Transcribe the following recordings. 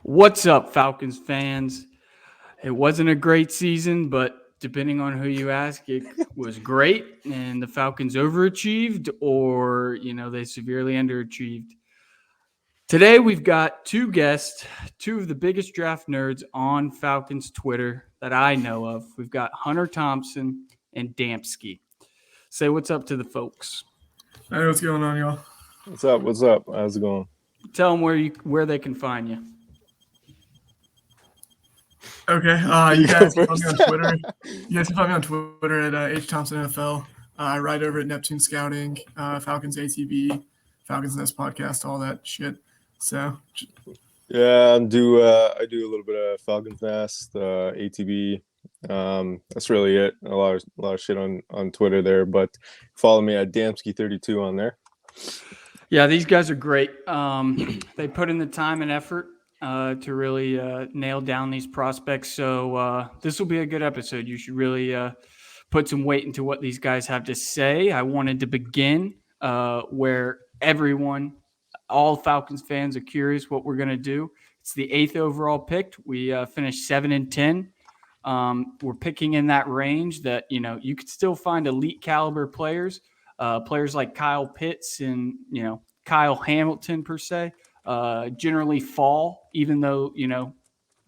What's up, Falcons fans? It wasn't a great season, but depending on who you ask, it was great, and the Falcons overachieved or, they severely underachieved. Today, we've got two guests, two of the biggest draft nerds on Falcons Twitter that I know of. We've got Hunter Thompson and Dampski. Say what's up to the folks. Hey, what's going on, y'all? What's up? What's up? How's it going? Tell them where they can find you. Okay, you guys can find me on Twitter. You guys can find me on Twitter at HThompsonNFL. I write over at Neptune Scouting, Falcons ATV, Falcons Nest Podcast, all that shit. So, yeah, I do a little bit of Falcons Nest, ATV. That's really it. A lot of shit on Twitter there, but follow me at Dampski32 on there. Yeah, these guys are great. They put in the time and effort to really nail down these prospects. So this will be a good episode. You should really put some weight into what these guys have to say. I wanted to begin where all Falcons fans are curious what we're going to do. It's the 8th overall pick. We finished 7-10. We're picking in that range that, you could still find elite caliber players, players like Kyle Pitts and, Kyle Hamilton per se. Generally fall, even though,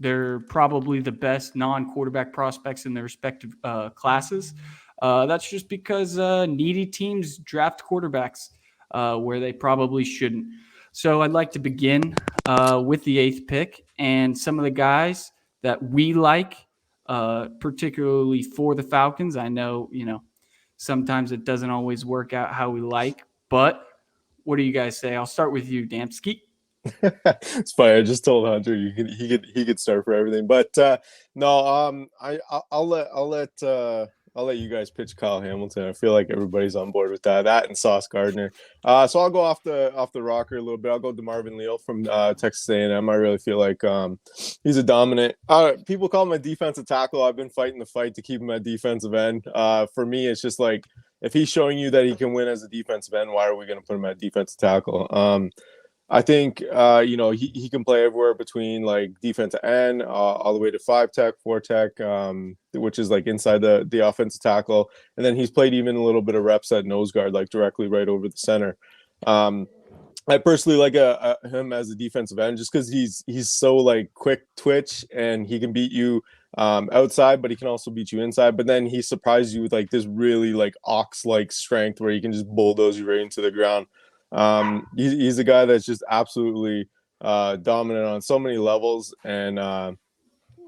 they're probably the best non-quarterback prospects in their respective classes. That's just because needy teams draft quarterbacks where they probably shouldn't. So I'd like to begin with the 8th pick and some of the guys that we like, particularly for the Falcons. I know, sometimes it doesn't always work out how we like, but what do you guys say? I'll start with you, Dampski. It's funny. I just told Hunter he could start for everything, but no. I'll let you guys pitch Kyle Hamilton. I feel like everybody's on board with that and Sauce Gardner. So I'll go off the rocker a little bit. I'll go DeMarvin Leal from Texas A&M. I really feel like he's a dominant. People call him a defensive tackle. I've been fighting the fight to keep him at defensive end. For me, it's just like if he's showing you that he can win as a defensive end, why are we going to put him at defensive tackle? I think he can play everywhere between like defensive end all the way to 5-tech, 4-tech, which is like inside the offensive tackle, and then he's played even a little bit of reps at nose guard, like directly right over the center. I personally like him as a defensive end just because he's so like quick twitch and he can beat you outside, but he can also beat you inside. But then he surprises you with like this really like ox-like strength where he can just bulldoze you right into the ground. He's a guy that's just absolutely dominant on so many levels, and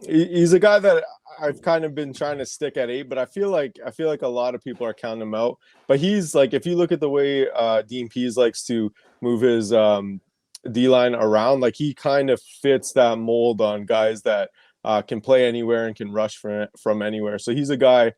he's a guy that I've kind of been trying to stick at 8, but I feel like a lot of people are counting him out. But he's like, if you look at the way Dean Pease likes to move his D-line around, like he kind of fits that mold on guys that can play anywhere and can rush from anywhere. So he's a guy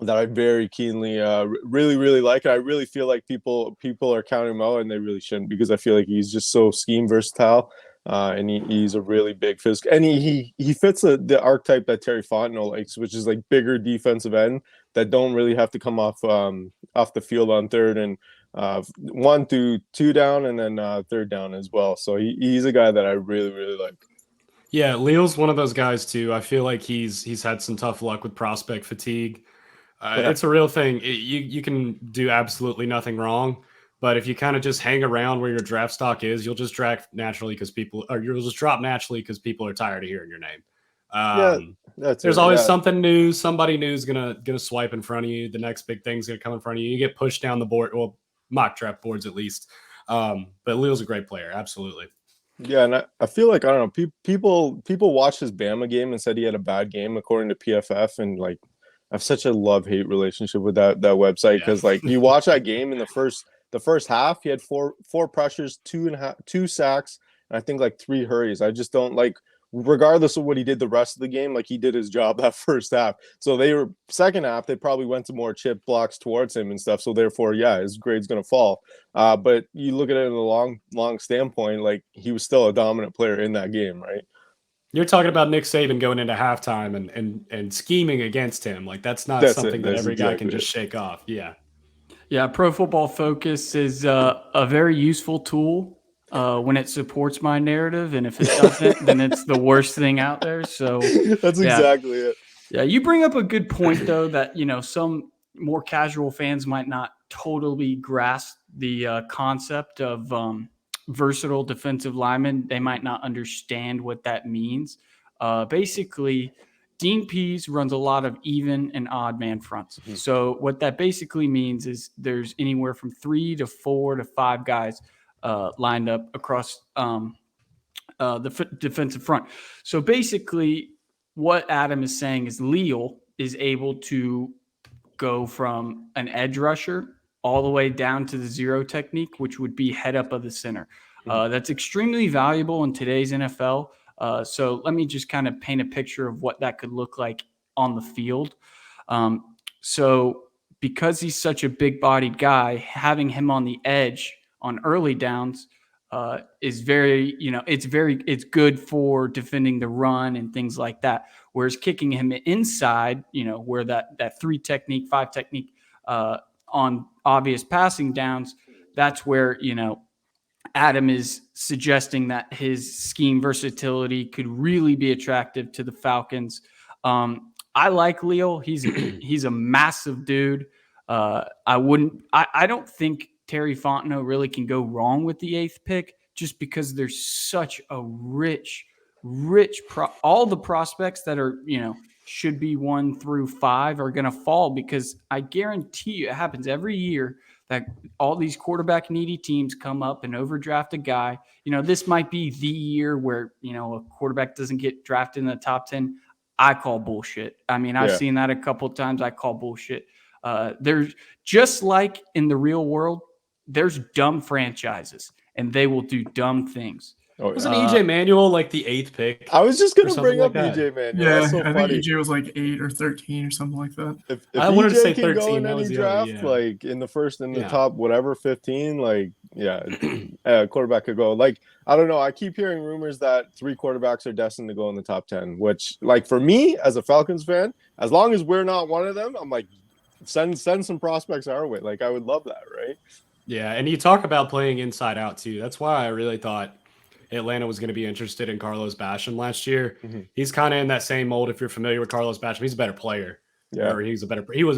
that I very keenly really, really like. I really feel like people are counting him out, and they really shouldn't, because I feel like he's just so scheme versatile, and he's a really big physical, and he fits the archetype that Terry Fontenot likes, which is like bigger defensive end that don't really have to come off the field on third and 1 through 2 down, and then third down as well. So he's a guy that I really, really like. Yeah, Leal's one of those guys too. I feel like he's had some tough luck with prospect fatigue. It's a real thing. You can do absolutely nothing wrong, but if you kind of just hang around where your draft stock is, you'll just draft naturally you'll just drop naturally because people are tired of hearing your name. There's always something new. Somebody new is gonna swipe in front of you. The next big thing's gonna come in front of you. You get pushed down the board, well, mock draft boards at least. But Leal's a great player, absolutely. Yeah, and I feel like, I don't know, people watched his Bama game and said he had a bad game according to PFF, and like, I have such a love-hate relationship with that website, because like you watch that game in the first half, he had four pressures, 2 sacks, and I think like 3 hurries. I just don't like, regardless of what he did the rest of the game, like he did his job that first half. So second half, they probably went to more chip blocks towards him and stuff. So therefore, yeah, his grade's gonna fall. But you look at it in a long standpoint, like he was still a dominant player in that game, right? You're talking about Nick Saban going into halftime and scheming against him. Like that's something that every guy can just shake off. Yeah. Yeah, Pro Football Focus is a very useful tool when it supports my narrative, and if it doesn't, then it's the worst thing out there. So That's exactly it. Yeah, you bring up a good point, though, that, some more casual fans might not totally grasp the concept of versatile defensive lineman. They might not understand what that means. Basically, Dean Pease runs a lot of even and odd man fronts. Mm-hmm. So what that basically means is there's anywhere from 3 to 4 to 5 guys lined up across the defensive front. So basically, what Adam is saying is Leal is able to go from an edge rusher all the way down to the zero technique, which would be head up of the center. That's extremely valuable in today's NFL. So let me just kind of paint a picture of what that could look like on the field. So because he's such a big-bodied guy, having him on the edge on early downs is very, it's good for defending the run and things like that. Whereas kicking him inside, where that 3 technique, 5 technique on obvious passing downs, that's where, Adam is suggesting that his scheme versatility could really be attractive to the Falcons. I like Leal. He's a massive dude. I don't think Terry Fontenot really can go wrong with the 8th pick, just because there's such a rich all the prospects that are, should be 1 through 5 are going to fall, because I guarantee you it happens every year that all these quarterback needy teams come up and overdraft a guy. This might be the year where, a quarterback doesn't get drafted in the top 10. I call bullshit. I mean, I've seen that a couple of times. I call bullshit. There's just like in the real world, there's dumb franchises and they will do dumb things. Wasn't EJ Manuel like the 8th pick? I was just going to bring up like EJ Manuel. Yeah, That's so I funny. think EJ was like 8 or 13 or something like that. If I wanted to say EJ can 13, go in that was any the other, draft, yeah. like in the first, in the top, whatever, 15, quarterback could go. Like, I don't know. I keep hearing rumors that 3 quarterbacks are destined to go in the top 10, which, like, for me as a Falcons fan, as long as we're not one of them, I'm like, send some prospects our way. Like, I would love that, right? Yeah, and you talk about playing inside out too. That's why I really thought Atlanta was going to be interested in Carlos Basham last year. Mm-hmm. He's kind of in that same mold. If you're familiar with Carlos Basham, he's a better player. Yeah, or he was a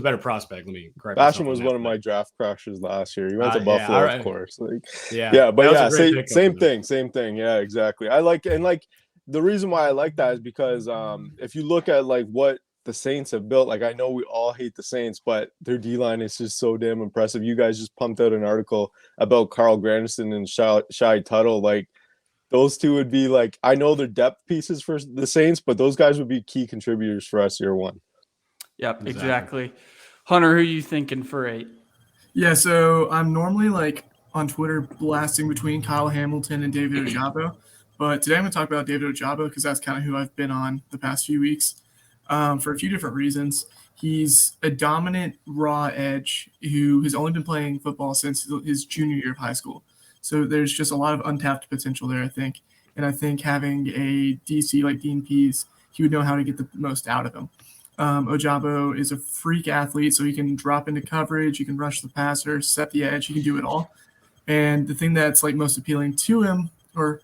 better prospect. Let me correct Basham myself was on one that, of my but- draft crashes last year. He went to Buffalo, all right. of course. Like, That but was yeah, a great pickup same for them. same thing. Yeah, exactly. I like, and like the reason why I like that is because if you look at like what the Saints have built, like I know we all hate the Saints, but their D-line is just so damn impressive. You guys just pumped out an article about Carl Granderson and Shai Tuttle. Like, those two would be like, I know they're depth pieces for the Saints, but those guys would be key contributors for us year 1. Yep, exactly. Hunter, who are you thinking for 8? Yeah, so I'm normally like on Twitter blasting between Kyle Hamilton and David Ojaba, but today I'm going to talk about David Ojaba because that's kind of who I've been on the past few weeks for a few different reasons. He's a dominant raw edge who has only been playing football since his junior year of high school. So there's just a lot of untapped potential there, I think. And I think having a DC like Dean Pease, he would know how to get the most out of him. Ojabo is a freak athlete, so he can drop into coverage, he can rush the passer, set the edge, he can do it all. And the thing that's like most appealing to him, or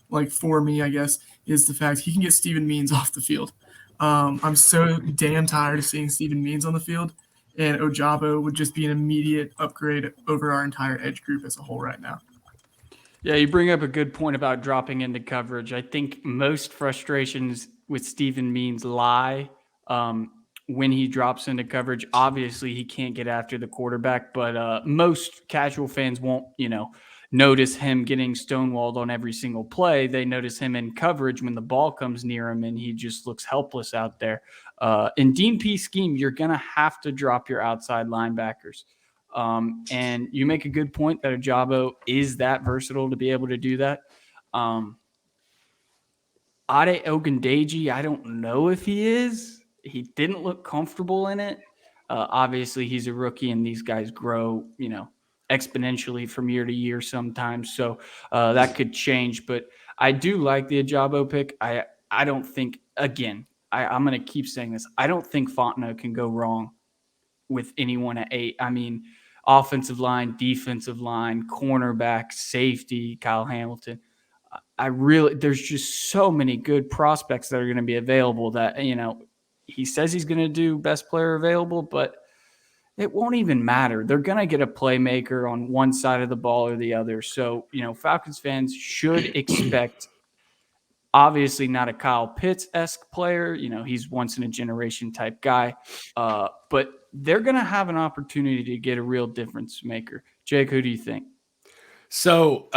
like for me, I guess, is the fact he can get Steven Means off the field. I'm so damn tired of seeing Steven Means on the field, and Ojabo would just be an immediate upgrade over our entire edge group as a whole right now. Yeah, you bring up a good point about dropping into coverage. I think most frustrations with Steven Means lie when he drops into coverage. Obviously, he can't get after the quarterback, but most casual fans won't, notice him getting stonewalled on every single play. They notice him in coverage when the ball comes near him and he just looks helpless out there. In Dean Pease scheme, you're going to have to drop your outside linebackers. And you make a good point that Ojabo is that versatile to be able to do that. Ade Ogundeji, I don't know if he is. He didn't look comfortable in it. Obviously, he's a rookie, and these guys grow, exponentially from year to year sometimes. So that could change. But I do like the Ojabo pick. I don't think, again, I'm going to keep saying this. I don't think Fontenot can go wrong with anyone at 8. I mean, offensive line, defensive line, cornerback, safety, Kyle Hamilton. There's just so many good prospects that are going to be available that, he says he's going to do best player available, but it won't even matter. They're going to get a playmaker on one side of the ball or the other. So, Falcons fans should expect, obviously not a Kyle Pitts-esque player. He's once in a generation type guy. But they're going to have an opportunity to get a real difference maker. Jake, who do you think? So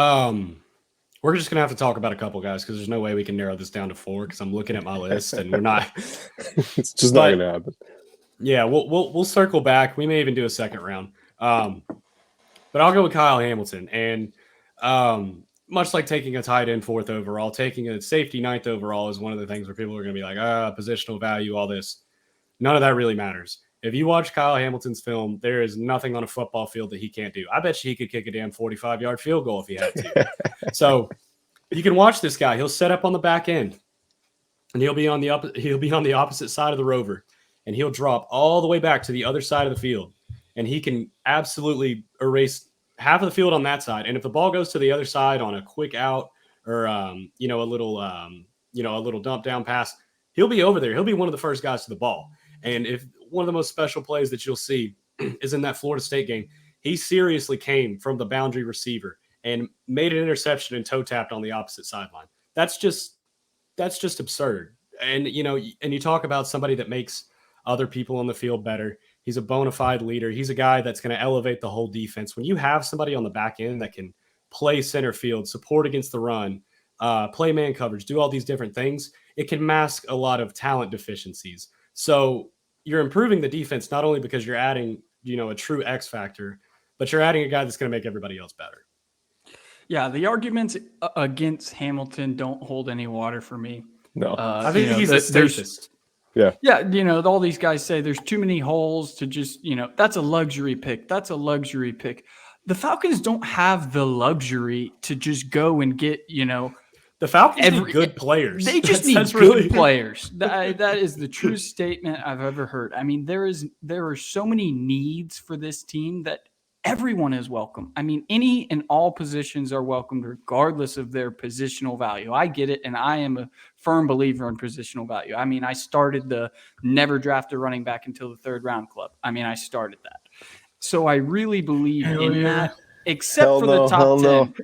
we're just going to have to talk about a couple guys because there's no way we can narrow this down to 4 because I'm looking at my list and we're not. It's just not going to happen. Yeah, we'll circle back. We may even do a second round. But I'll go with Kyle Hamilton. And much like taking a tight end 4th overall, taking a safety 9th overall is one of the things where people are going to be like, positional value, all this. None of that really matters. If you watch Kyle Hamilton's film, there is nothing on a football field that he can't do. I bet you he could kick a damn 45-yard field goal if he had to. So you can watch this guy. He'll set up on the back end, and he'll be on the opposite side of the rover. And he'll drop all the way back to the other side of the field. And he can absolutely erase half of the field on that side. And if the ball goes to the other side on a quick out or, a little dump down pass, he'll be over there. He'll be one of the first guys to the ball. And if one of the most special plays that you'll see is in that Florida State game, he seriously came from the boundary receiver and made an interception and toe tapped on the opposite sideline. That's just absurd. And, and you talk about somebody that makes other people on the field better. He's a bona fide leader. He's a guy that's going to elevate the whole defense. When you have somebody on the back end that can play center field, support against the run, play man coverage, do all these different things, it can mask a lot of talent deficiencies. So you're improving the defense not only because you're adding, a true X factor, but you're adding a guy that's going to make everybody else better. Yeah, the arguments against Hamilton don't hold any water for me. No. I think he's the safest. Yeah, all these guys say there's too many holes to just, that's a luxury pick. That's a luxury pick. The Falcons don't have the luxury to just go and get, the Falcons need good players. They just need good players. That is the truest statement I've ever heard. I mean, there are so many needs for this team that everyone is welcome. I mean, any and all positions are welcomed regardless of their positional value. I get it, and I am a firm believer in positional value. I mean, I started the never draft a running back until the 3rd round club. I mean, I started that. So I really believe in that, except for the top 10.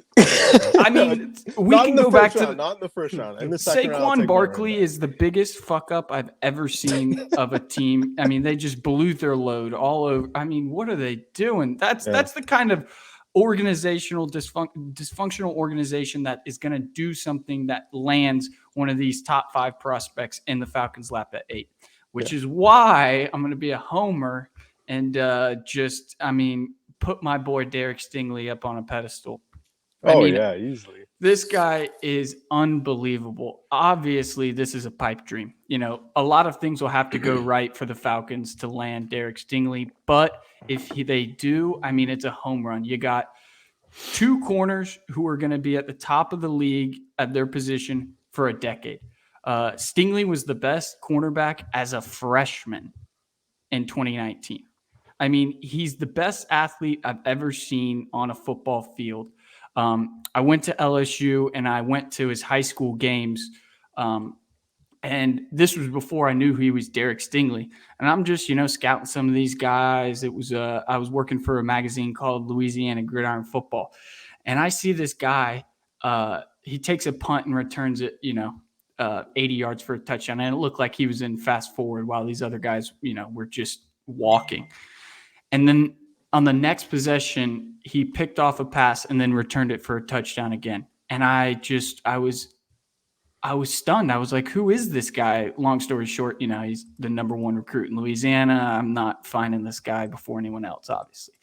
I mean, we can go back to not in the first round. In the second round, Saquon Barkley is the biggest fuck up I've ever seen of a team. I mean, they just blew their load all over. I mean, what are they doing? That's the kind of organizational dysfunctional organization that is going to do something that lands one of these top 5 prospects in the Falcons' lap at 8, which is why I'm going to be a homer and put my boy Derek Stingley up on a pedestal. Easily. This guy is unbelievable. Obviously, this is a pipe dream. A lot of things will have to go right for the Falcons to land Derek Stingley. But if they do, it's a home run. You got 2 corners who are going to be at the top of the league at their position for a decade. Stingley was the best cornerback as a freshman in 2019. I mean, he's the best athlete I've ever seen on a football field. I went to LSU and I went to his high school games. And this was before I knew he was Derek Stingley. And I'm just, scouting some of these guys. It was I was working for a magazine called Louisiana Gridiron Football. And I see this guy, he takes a punt and returns it, 80 yards for a touchdown. And it looked like he was in fast forward while these other guys, were just walking. And then on the next possession, he picked off a pass and then returned it for a touchdown again. And I was stunned. I was like, who is this guy? Long story short, he's the number 1 recruit in Louisiana. I'm not finding this guy before anyone else, obviously.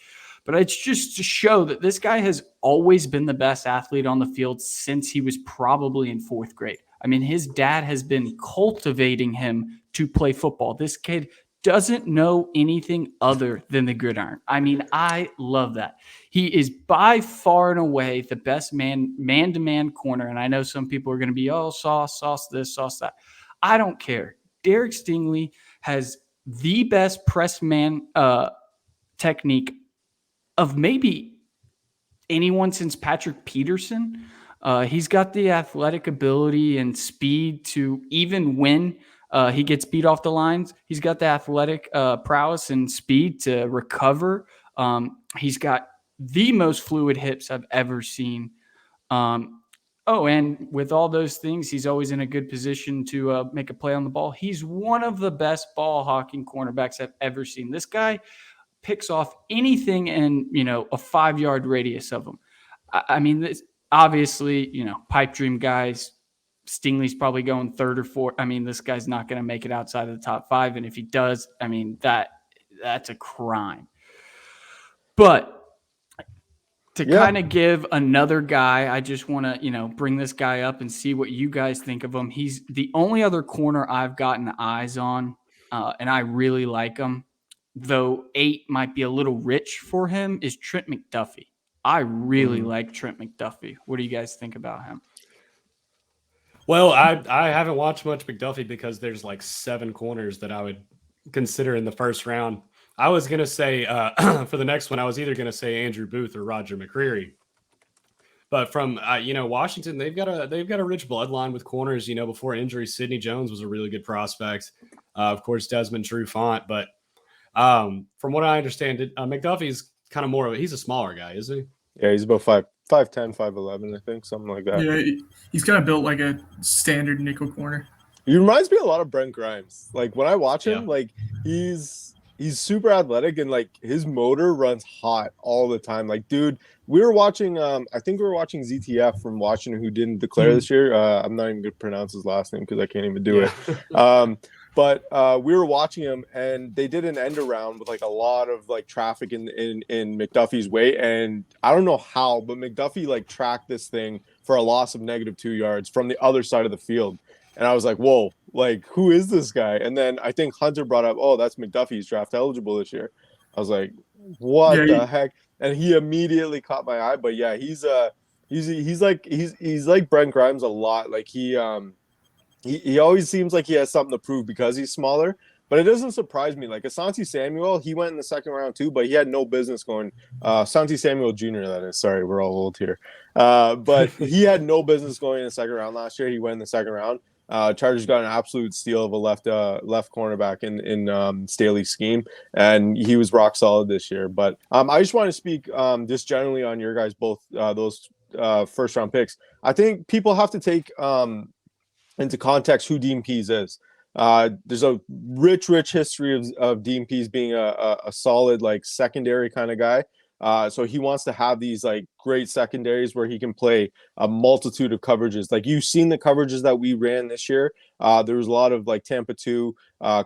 But it's just to show that this guy has always been the best athlete on the field since he was probably in 4th grade. I mean, his dad has been cultivating him to play football. This kid doesn't know anything other than the gridiron. I mean, I love that. He is by far and away the best man-to-man corner. And I know some people are going to be, sauce this, sauce that. I don't care. Derek Stingley has the best press man technique of maybe anyone since Patrick Peterson. He's got the athletic ability and speed to, even when he gets beat off the lines, he's got the athletic prowess and speed to recover. He's got the most fluid hips I've ever seen. And with all those things, he's always in a good position to make a play on the ball. He's one of the best ball hawking cornerbacks I've ever seen. This guy picks off anything in, a 5-yard radius of him. I mean, this, obviously, pipe dream guys, Stingley's probably going third or fourth. I mean, this guy's not going to make it outside of the top 5. And if he does, I mean, that's a crime. But to kind of give another guy, I just want to, bring this guy up and see what you guys think of him. He's the only other corner I've gotten eyes on, and I really like him, though 8 might be a little rich for him, is Trent McDuffie. I really like Trent McDuffie. What do you guys think about him? Well, I haven't watched much McDuffie because there's like 7 corners that I would consider in the first round. I was going to say for the next one, I was either going to say Andrew Booth or Roger McCreary. But from, Washington, they've got a rich bloodline with corners. Before injury, Sidney Jones was a really good prospect. Of course, Desmond Trufant. But from what I understand, McDuffie's kind of he's a smaller guy, isn't he? Yeah, he's about 5'10", 5'11", I think, something like that. Yeah, he's kind of built like a standard nickel corner. He reminds me a lot of Brent Grimes. Like when I watch him, like he's super athletic and like his motor runs hot all the time. Like, dude, we were watching. I think we were watching ZTF from Washington, who didn't declare this year. I'm not even gonna pronounce his last name because I can't even do it. But we were watching him, and they did an end around with like a lot of like traffic in McDuffie's way, and I don't know how, but McDuffie like tracked this thing for a loss of -2 yards from the other side of the field, and I was like, whoa, like who is this guy? And then I think Hunter brought up, oh, that's McDuffie's draft eligible this year. I was like, what the heck? And he immediately caught my eye. But yeah, he's like Brent Grimes a lot. Like he always seems like he has something to prove because he's smaller, but it doesn't surprise me. Like Asante Samuel, he went in the second round too, but he had no business going. Asante Samuel Jr., that is. Sorry, we're all old here. But he had no business going in the second round last year. He went in the second round. Chargers got an absolute steal of a left cornerback in Staley's scheme, and he was rock solid this year. But I just want to speak just generally on your guys both those first round picks. I think people have to take into context who Dean Pease is. There's a rich history of Dean Pease being a solid like secondary kind of guy. So he wants to have these like great secondaries where he can play a multitude of coverages. Like you've seen the coverages that we ran this year. There was a lot of like Tampa 2,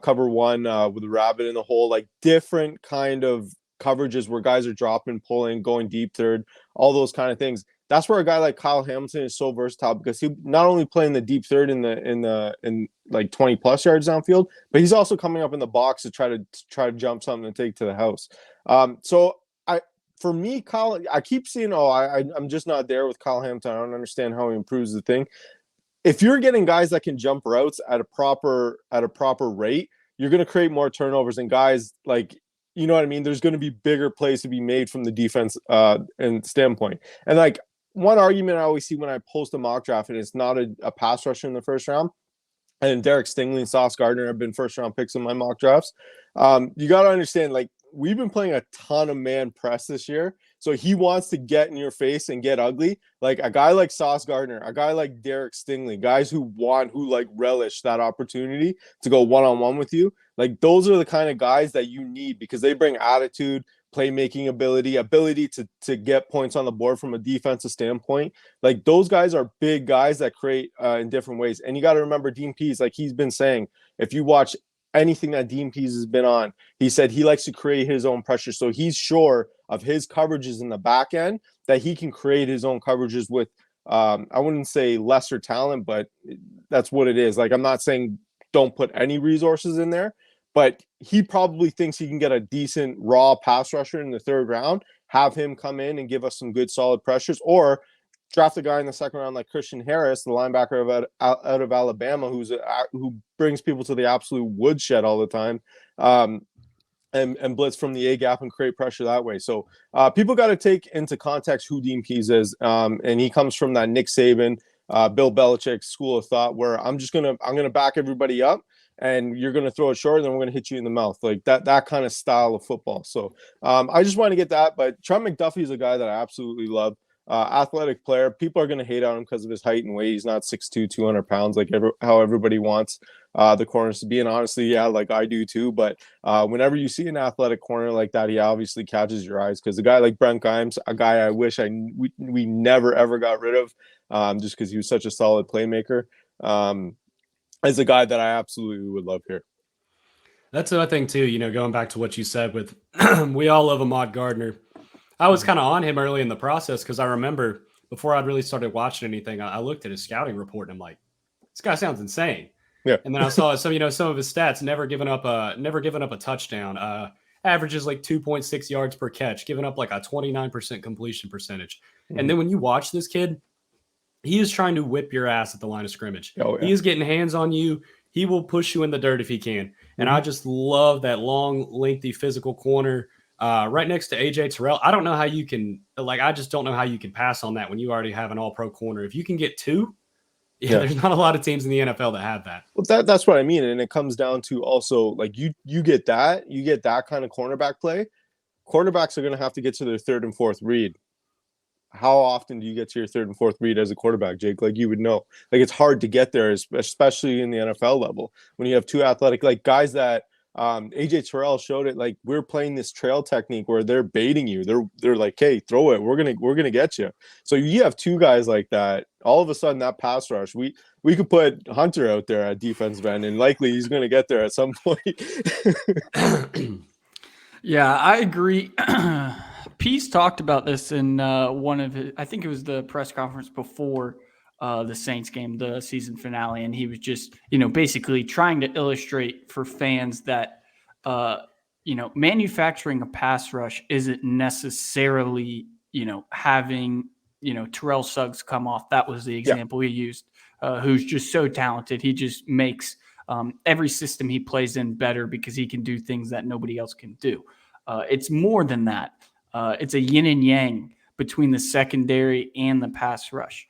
cover 1 with the rabbit in the hole, like different kind of coverages where guys are dropping, pulling, going deep third, all those kind of things. That's where a guy like Kyle Hamilton is so versatile because he not only playing the deep third in like 20 plus yards downfield, but he's also coming up in the box to try to jump something and take to the house. For me, Kyle, I keep seeing, I'm just not there with Kyle Hamilton. I don't understand how he improves the thing. If you're getting guys that can jump routes at a proper rate, you're going to create more turnovers and guys like, you know what I mean? There's going to be bigger plays to be made from the defense and standpoint. And like one argument I always see when I post a mock draft and it's not a pass rusher in the first round, and Derek Stingley and Sauce Gardner have been first round picks in my mock drafts. You got to understand, like, we've been playing a ton of man press this year. So he wants to get in your face and get ugly. Like a guy like Sauce Gardner, a guy like Derek Stingley, guys who like relish that opportunity to go one-on-one with you. Like those are the kind of guys that you need because they bring attitude, playmaking ability to get points on the board from a defensive standpoint. Like those guys are big guys that create in different ways. And you got to remember Dean Pease, like he's been saying, if you watch anything that Dean Pease has been on, he said he likes to create his own pressure. So he's sure of his coverages in the back end that he can create his own coverages with, I wouldn't say lesser talent, but that's what it is. Like, I'm not saying don't put any resources in there, but he probably thinks he can get a decent raw pass rusher in the third round, have him come in and give us some good solid pressures, or draft a guy in the second round like Christian Harris, the linebacker out of Alabama, who brings people to the absolute woodshed all the time. and blitz from the A gap and create pressure that way. So people got to take into context who Dean Pease is. And he comes from that Nick Saban, Bill Belichick school of thought, where I'm gonna back everybody up, and you're gonna throw it short, and then we're gonna hit you in the mouth, like that kind of style of football. So I just want to get that. But Trent McDuffie is a guy that I absolutely love. Athletic player. People are going to hate on him because of his height and weight. He's not 6'2", 200 pounds, like how everybody wants the corners to be. And honestly, yeah, like I do too. But whenever you see an athletic corner like that, he obviously catches your eyes, because a guy like Brent Grimes, a guy I wish we never ever got rid of, just because he was such a solid playmaker, is a guy that I absolutely would love here. That's the thing too. Going back to what you said with we all love Ahmad Gardner. I was kind of on him early in the process, because I remember before I'd really started watching anything, I looked at his scouting report and I'm like, this guy sounds insane. Yeah. And then I saw some of his stats: never given up a touchdown, averages like 2.6 yards per catch, giving up like a 29% completion percentage. Mm-hmm. And then when you watch this kid, he is trying to whip your ass at the line of scrimmage. Oh, yeah. He is getting hands on you. He will push you in the dirt if he can. And I just love that long, lengthy, physical corner. Right next to AJ Terrell. I don't know how you can, I just don't know how you can pass on that when you already have an all-pro corner. If you can get two, there's not a lot of teams in the NFL that have that. Well, that's what I mean. And it comes down to also, like, you get that kind of cornerback play. Quarterbacks are going to have to get to their third and fourth read. How often do you get to your third and fourth read as a quarterback, Jake? Like, you would know. Like, it's hard to get there, especially in the NFL level, when you have two athletic, like, guys that AJ Terrell showed it. Like, we're playing this trail technique where they're baiting you. They're like, hey, throw it. We're gonna get you. So you have two guys like that. All of a sudden, that pass rush, we could put Hunter out there at defensive end, and likely he's gonna get there at some point. Yeah, I agree. Pease talked about this in one of his, I think it was the press conference before the Saints game, the season finale, and he was just, basically trying to illustrate for fans that, manufacturing a pass rush isn't necessarily, having, Terrell Suggs come off. That was the example he used, who's just so talented. He just makes every system he plays in better because he can do things that nobody else can do. It's more than that. It's a yin and yang between the secondary and the pass rush.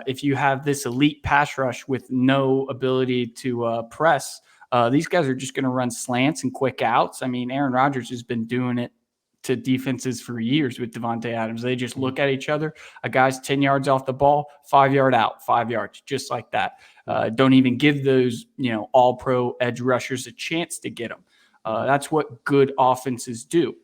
If you have this elite pass rush with no ability to press, these guys are just going to run slants and quick outs. I mean, Aaron Rodgers has been doing it to defenses for years with Devontae Adams. They just look at each other. A guy's 10 yards off the ball, 5 yard out, 5 yards, just like that. Don't even give those, all-pro edge rushers a chance to get them. That's what good offenses do.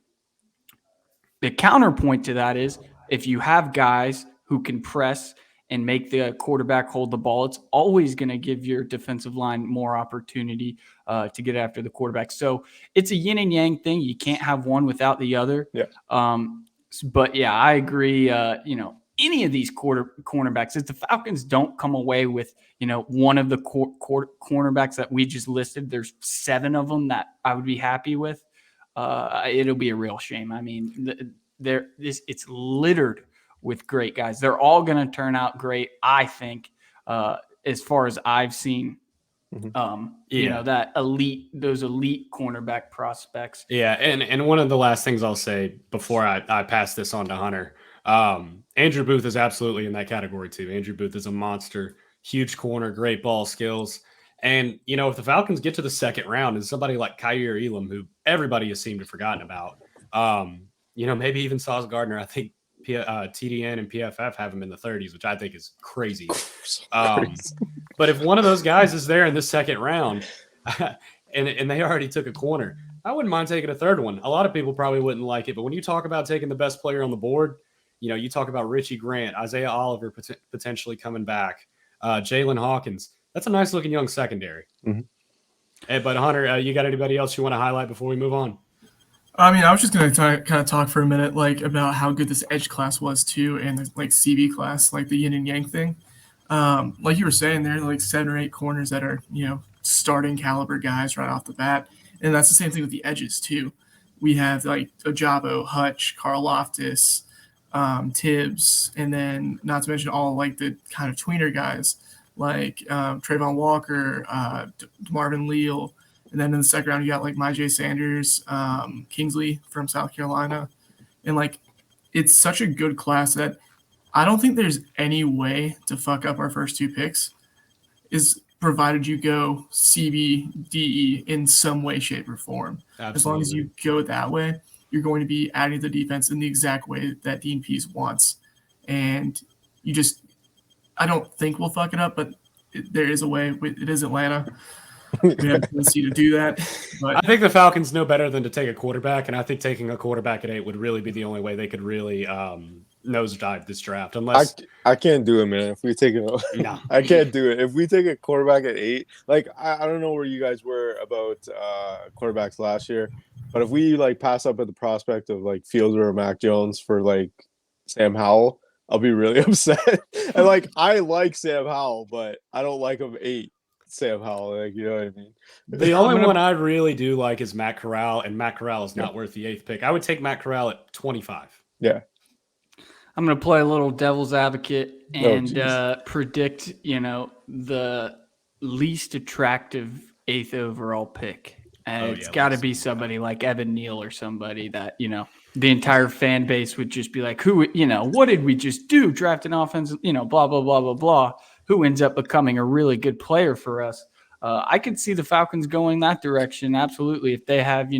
The counterpoint to that is if you have guys who can press and make the quarterback hold the ball, it's always going to give your defensive line more opportunity to get after the quarterback. So it's a yin and yang thing. You can't have one without the other. Yeah. But yeah, I agree. Any of these cornerbacks, if the Falcons don't come away with, one of the cornerbacks that we just listed, there's 7 of them that I would be happy with. It'll be a real shame. I mean, it's littered with great guys. They're all going to turn out great, I think, as far as I've seen. That those elite cornerback prospects. Yeah, and one of the last things I'll say before I pass this on to Hunter, Andrew Booth is absolutely in that category too. Andrew Booth is a monster, huge corner, great ball skills. And, if the Falcons get to the second round and somebody like Kyer Elam, who everybody has seemed to have forgotten about, maybe even Sauce Gardner, I think TDN and PFF have him in the 30s, which I think is crazy. But if one of those guys is there in the second round and they already took a corner, I wouldn't mind taking a third one. A lot of people probably wouldn't like it, but when you talk about taking the best player on the board, you talk about Richie Grant, Isaiah Oliver potentially coming back, Jalen Hawkins. That's a nice looking young secondary. Mm-hmm. But Hunter, you got anybody else you want to highlight before we move on? I mean, I was just going to kind of talk for a minute, about how good this edge class was too, and the CV class, the yin and yang thing. Like you were saying, there are 7 or 8 corners that are, starting caliber guys right off the bat, and that's the same thing with the edges too. We have Ojaba, Hutch, Carl Loftus, Tibbs, and then not to mention all the kind of tweener guys like Trayvon Walker, Marvin Leal, And then in the second round, you got like Myjai Sanders, Kingsley from South Carolina. And like, it's such a good class that I don't think there's any way to fuck up our first 2 picks, is provided you go CB, DE in some way, shape, or form. Absolutely. As long as you go that way, you're going to be adding to the defense in the exact way that Dean Pease wants. And I don't think we'll fuck it up, but there is a way. It is Atlanta. We have a tendency to do that. But I think the Falcons know better than to take a quarterback, and I think taking a quarterback at 8 would really be the only way they could really nosedive this draft. Unless I can't do it, man. If we take No. I can't do it. If we take a quarterback at 8, like I don't know where you guys were about quarterbacks last year, but if we like pass up at the prospect of like Fields or Mac Jones for like Sam Howell, I'll be really upset. And like I like Sam Howell, but I don't like him 8. Sam Howell, like, you know what I mean? The only one I really do like is Matt Corral, and Matt Corral is not worth the 8th pick. I would take Matt Corral at 25. Yeah. I'm going to play a little devil's advocate and predict, the least attractive 8th overall pick. And it's got to be somebody like Evan Neal or somebody that, the entire fan base would just be like, what did we just do? Draft an offensive, blah, blah, blah, blah, blah. Who ends up becoming a really good player for us. I could see the Falcons going that direction. Absolutely. If they have,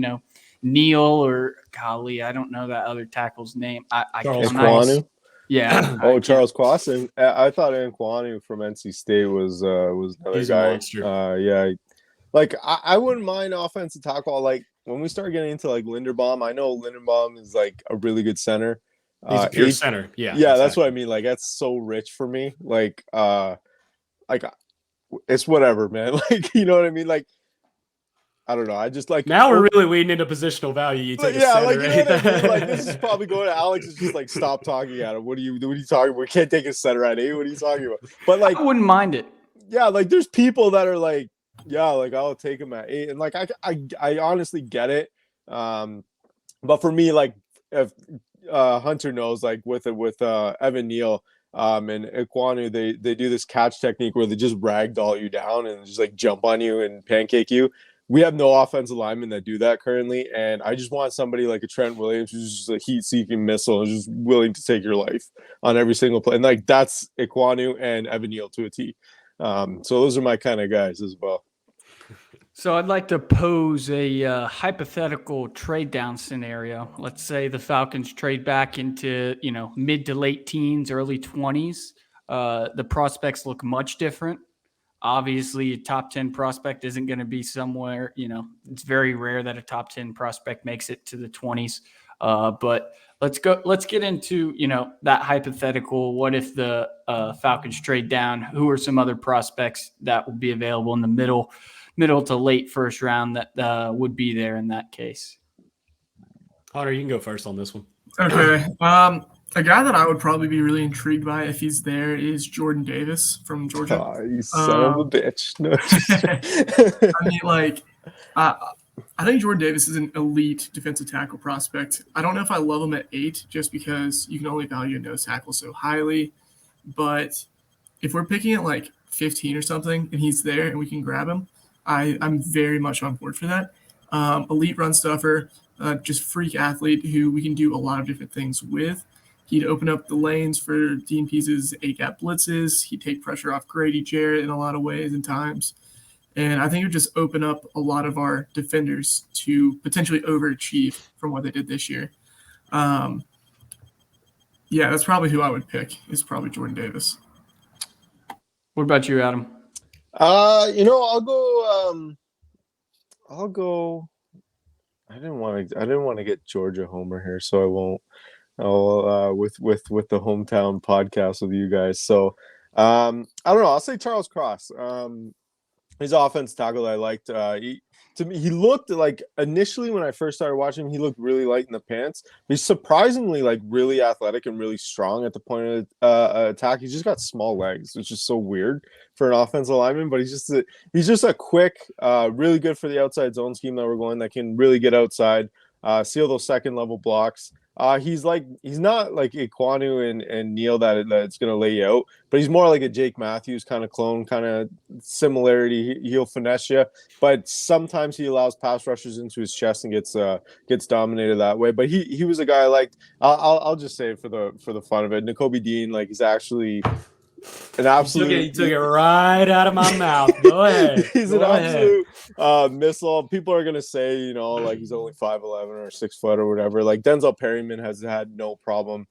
Neal or golly, I don't know that other tackle's name. Charles Kwanu? Yeah. Charles Kwanu. I thought Kwanu from NC State was another He's guy. A monster. Yeah. Like I wouldn't mind offensive tackle. Like when we start getting into like Linderbaum, I know Linderbaum is like a really good center. He's a pure center. Yeah. Exactly. That's what I mean. Like that's so rich for me. Like it's whatever, man. Like, you know what I mean? Like, I don't know. I just like now we're really leading into positional value. You take a center, like, you know what I mean? Like right? this is probably going to Alex is just like stop talking at him. What are you talking about? We can't take a center at 8. What are you talking about? But like I wouldn't mind it. Yeah, like there's people that are like, yeah, like I'll take him at 8. And like I honestly get it. But for me, like if Hunter knows, like with Evan Neal and Kwanu, they do this catch technique where they just ragdoll you down and just like jump on you and pancake you. We have no offensive linemen that do that currently, and I just want somebody like a Trent Williams who's just a heat-seeking missile and just willing to take your life on every single play. And like that's Kwanu and Evan Neal to a T. So those are my kind of guys as well. So I'd like to pose a hypothetical trade down scenario. Let's say the Falcons trade back into, mid to late teens, early 20s. The prospects look much different. Obviously, a top 10 prospect isn't going to be somewhere, it's very rare that a top 10 prospect makes it to the 20s. But let's get into, that hypothetical. What if the Falcons trade down? Who are some other prospects that will be available in the middle to late first round that would be there in that case? Hunter, you can go first on this one. Okay. A guy that I would probably be really intrigued by if he's there is Jordan Davis from Georgia. Oh, you son of a bitch. No. I mean, like, I think Jordan Davis is an elite defensive tackle prospect. I don't know if I love him at 8 just because you can only value a nose tackle so highly. But if we're picking at like 15 or something and he's there and we can grab him, I'm very much on board for that. Elite run stuffer, just freak athlete who we can do a lot of different things with. He'd open up the lanes for Dean Pease's A-gap blitzes. He'd take pressure off Grady Jarrett in a lot of ways and times. And I think it would just open up a lot of our defenders to potentially overachieve from what they did this year. Yeah, that's probably who I would pick, is probably Jordan Davis. What about you, Adam? I'll go. I didn't want to get Georgia Homer here, so I won't. I'll with the hometown podcast with you guys. So I don't know. I'll say Charles Cross. His offense tackle I liked. He looked like initially when I first started watching him, he looked really light in the pants. He's surprisingly like really athletic and really strong at the point of attack. He's just got small legs, which is so weird for an offensive lineman. But he's just a quick, really good for the outside zone scheme that we're going. That can really get outside, seal those second level blocks. He's not like Iquanu and Neal that's gonna lay you out, but he's more like a Jake Matthews kind of clone, kind of similarity. He'll finesse you, but sometimes he allows pass rushers into his chest and gets dominated that way. But he was a guy I liked. I'll just say it for the fun of it. Nakobe Dean, like, he's actually an absolute. You took it right out of my mouth. Go ahead. He's an absolute missile. People are gonna say, like, he's only 5'11" or 6 foot or whatever. Like, Denzel Perryman has had no problem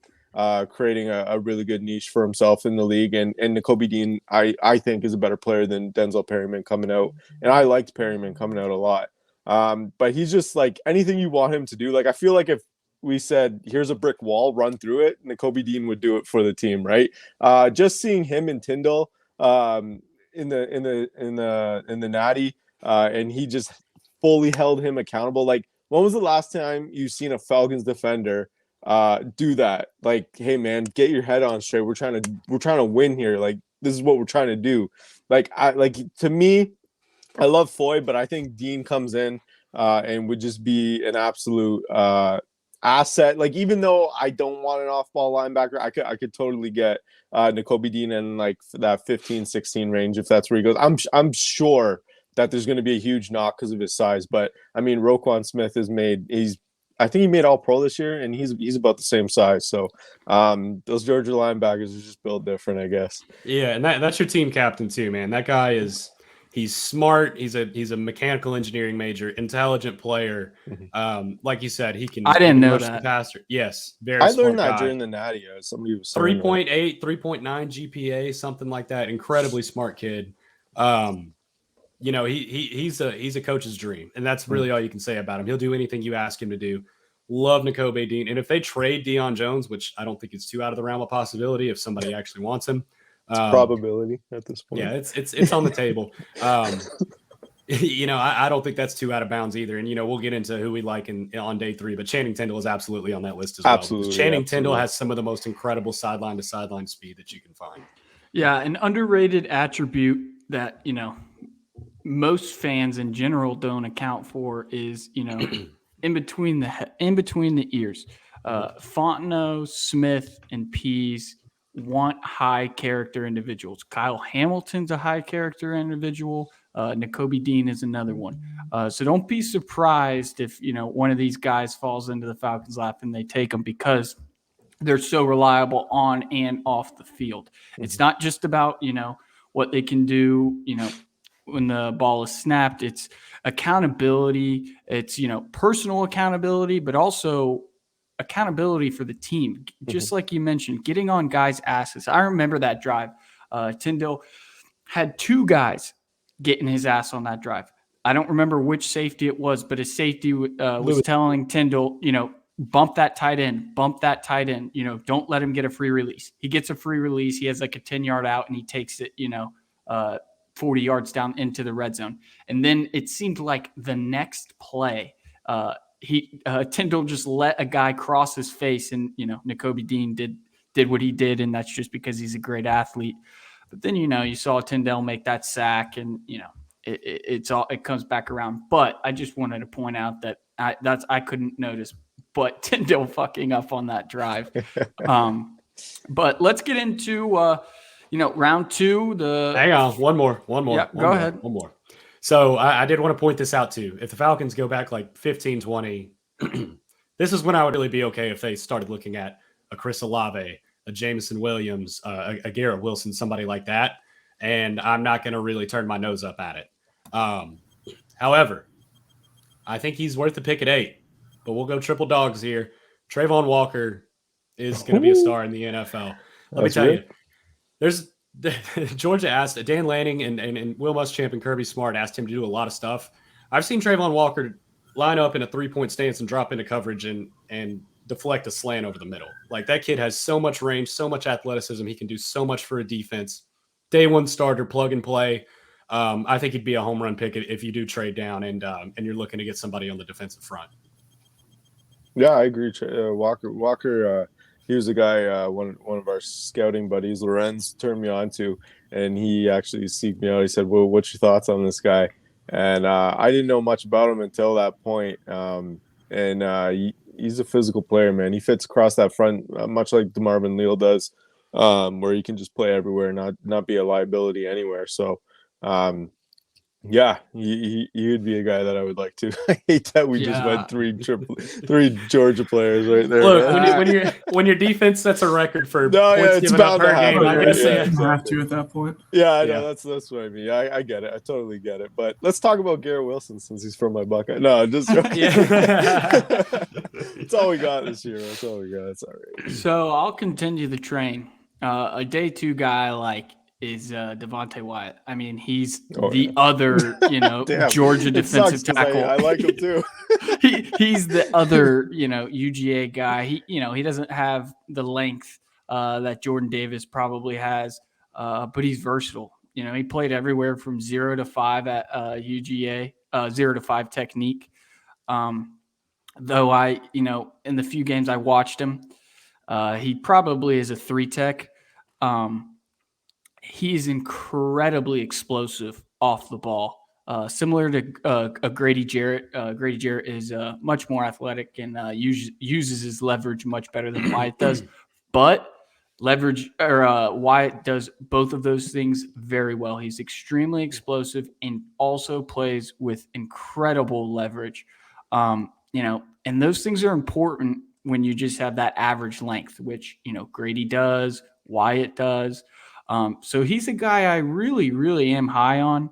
creating a really good niche for himself in the league, and Nakobe Dean, I think, is a better player than Denzel Perryman coming out, and I liked Perryman coming out a lot. But he's just like anything you want him to do. Like, I feel like if we said, here's a brick wall, run through it, Nakobe Dean would do it for the team, right? Just seeing him and Tyndall in the Natty, and he just fully held him accountable. Like, when was the last time you seen a Falcons defender do that? Like, hey man, get your head on straight. We're trying to win here. Like, this is what we're trying to do. To me, I love Foy, but I think Dean comes in and would just be an absolute asset. Like, even though I don't want an off-ball linebacker, I could totally get Nakobe Dean in like that 15-16 range if that's where he goes. I'm sure that there's going to be a huge knock because of his size, but I mean, Roquan Smith I think he made All-Pro this year, and he's about the same size. So those Georgia linebackers are just built different, I guess. Yeah, and that's your team captain too, man. That guy he's smart. He's a mechanical engineering major, intelligent player. Like you said, he can. I didn't know rush that. The passer. Yes, very. I smart learned that guy. during the Natty. Somebody was saying 3.8, 3.9 GPA, something like that. Incredibly smart kid. He's a coach's dream, and that's really all you can say about him. He'll do anything you ask him to do. Love Nakobe Dean, and if they trade Deion Jones, which I don't think is too out of the realm of possibility, if somebody actually wants him, it's probability at this point. Yeah, it's on the table. I don't think that's too out of bounds either. And we'll get into who we like on day 3, but Channing Tindall is absolutely on that list as well. Absolutely, Channing Tindall has some of the most incredible sideline to sideline speed that you can find. Yeah, an underrated attribute that most fans in general don't account for is in between the ears. Fontenot, Smith, and Pease want high character individuals. Kyle Hamilton's a high character individual. Nakobe Dean is another one. So don't be surprised if one of these guys falls into the Falcons' lap and they take them, because they're so reliable on and off the field. It's not just about what they can do when the ball is snapped. It's accountability. It's personal accountability, but also accountability for the team. Just like you mentioned, getting on guys' asses. I remember that drive. Tyndall had 2 guys getting his ass on that drive. I don't remember which safety it was, but his safety was telling Tyndall, bump that tight end, don't let him get a free release. He gets a free release. He has like a 10-yard out, and he takes it, 40 yards down into the red zone. And then it seemed like the next play, Tyndall just let a guy cross his face, and Nakobe Dean did what he did, and that's just because he's a great athlete. But then you saw Tyndall make that sack, and it comes back around. But I just wanted to point out that I couldn't notice, but Tyndall fucking up on that drive. But let's get into round 2. Hang on, one more. Yeah, go ahead. One more. So I did want to point this out too. If the Falcons go back like 15, 20, this is when I would really be okay if they started looking at a Chris Olave, a Jameson Williams, a Garrett Wilson, somebody like that. And I'm not going to really turn my nose up at it. However, I think he's worth the pick at 8, but we'll go triple dogs here. Trayvon Walker is going to be a star in the NFL. Let me tell you, there's Georgia asked Dan Lanning and Will Muschamp and Kirby Smart asked him to do a lot of stuff. I've seen Trayvon Walker line up in a 3-point stance and drop into coverage and deflect a slant over the middle. Like, that kid has so much range, so much athleticism. He can do so much for a defense. Day 1 starter, plug and play. I think he'd be a home run pick if you do trade down and you're looking to get somebody on the defensive front. Yeah, I agree. Walker. He was a guy, one of our scouting buddies, Lorenz, turned me on to, and he actually seeked me out. He said, "Well, what's your thoughts on this guy?" And I didn't know much about him until that point. he's a physical player, man. He fits across that front, much like DeMarvin Leal does, where he can just play everywhere, not be a liability anywhere. So, yeah, he would be a guy that I would like to. I hate that we just went three Georgia players right there. Look, when your defense sets a record for points given up per game, I'm gonna say you have to at that point. Yeah, I know that's what I mean. I get it. I totally get it. But let's talk about Garrett Wilson since he's from my Buckeye. No, just that's all we got this year. That's all we got. It's all right. So I'll continue the train. A day 2 guy is Devontae Wyatt. I mean, he's other, Georgia defensive tackle. I like him too. He's the other, UGA guy. He doesn't have the length that Jordan Davis probably has, but he's versatile. He played everywhere from 0 to 5 at UGA, 0 to 5 technique. Though in the few games I watched him, he probably is a 3 tech. He's incredibly explosive off the ball, similar to Grady Jarrett. Grady Jarrett is much more athletic and uses his leverage much better than Wyatt does. But Wyatt does both of those things very well. He's extremely explosive and also plays with incredible leverage. And those things are important when you just have that average length, which Grady does, Wyatt does. So he's a guy I really, really am high on.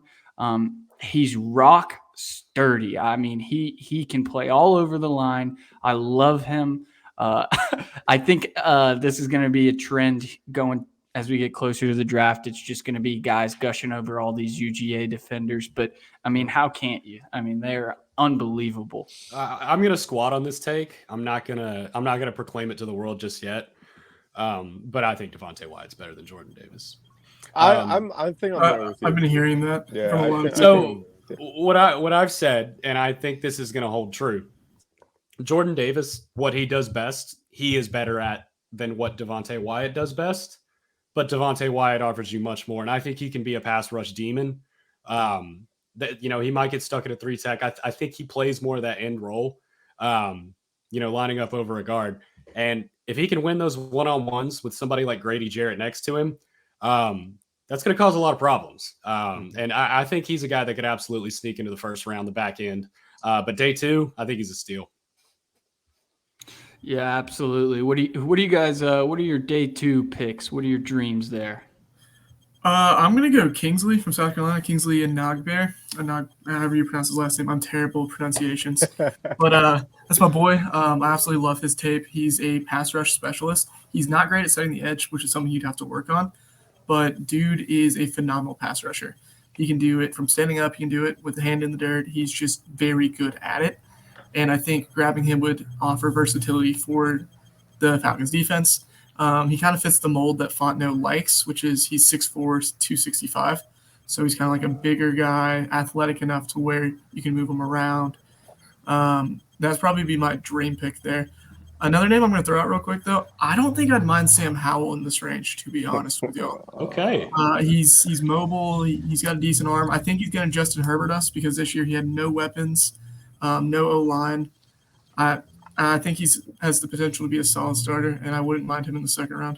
He's rock sturdy. I mean, he can play all over the line. I love him. I think this is going to be a trend going as we get closer to the draft. It's just going to be guys gushing over all these UGA defenders. But, I mean, how can't you? I mean, they're unbelievable. I'm going to squat on this take. I'm not going to proclaim it to the world just yet. But I think Devontae Wyatt's better than Jordan Davis. I think I'm better with you. I've been hearing that. Yeah. So what I've said, and I think this is going to hold true. Jordan Davis, what he does best, he is better at than what Devontae Wyatt does best. But Devontae Wyatt offers you much more, and I think he can be a pass rush demon. He might get stuck at a 3 tech. I think he plays more of that end role. Lining up over a guard. And if he can win those one-on-ones with somebody like Grady Jarrett next to him, that's going to cause a lot of problems. And I think he's a guy that could absolutely sneak into the first round, the back end. But day 2, I think he's a steal. Yeah, absolutely. What do you guys? What are your day 2 picks? What are your dreams there? I'm gonna go Kingsley from South Carolina. Kingsley and Nagbear. However you pronounce his last name. I'm terrible with pronunciations, but that's my boy. I absolutely love his tape. He's a pass rush specialist. He's not great at setting the edge, which is something you'd have to work on. But dude is a phenomenal pass rusher. He can do it from standing up. He can do it with the hand in the dirt. He's just very good at it. And I think grabbing him would offer versatility for the Falcons defense. He kind of fits the mold that Fontenot likes, which is he's 6'4", 265. So he's kind of like a bigger guy, athletic enough to where you can move him around. That's probably be my dream pick there. Another name I'm going to throw out real quick, though. I don't think I'd mind Sam Howell in this range, to be honest with y'all. Okay. He's mobile. He's got a decent arm. I think he's going to Justin Herbert us because this year he had no weapons, no O-line. I think he has the potential to be a solid starter, and I wouldn't mind him in the second round.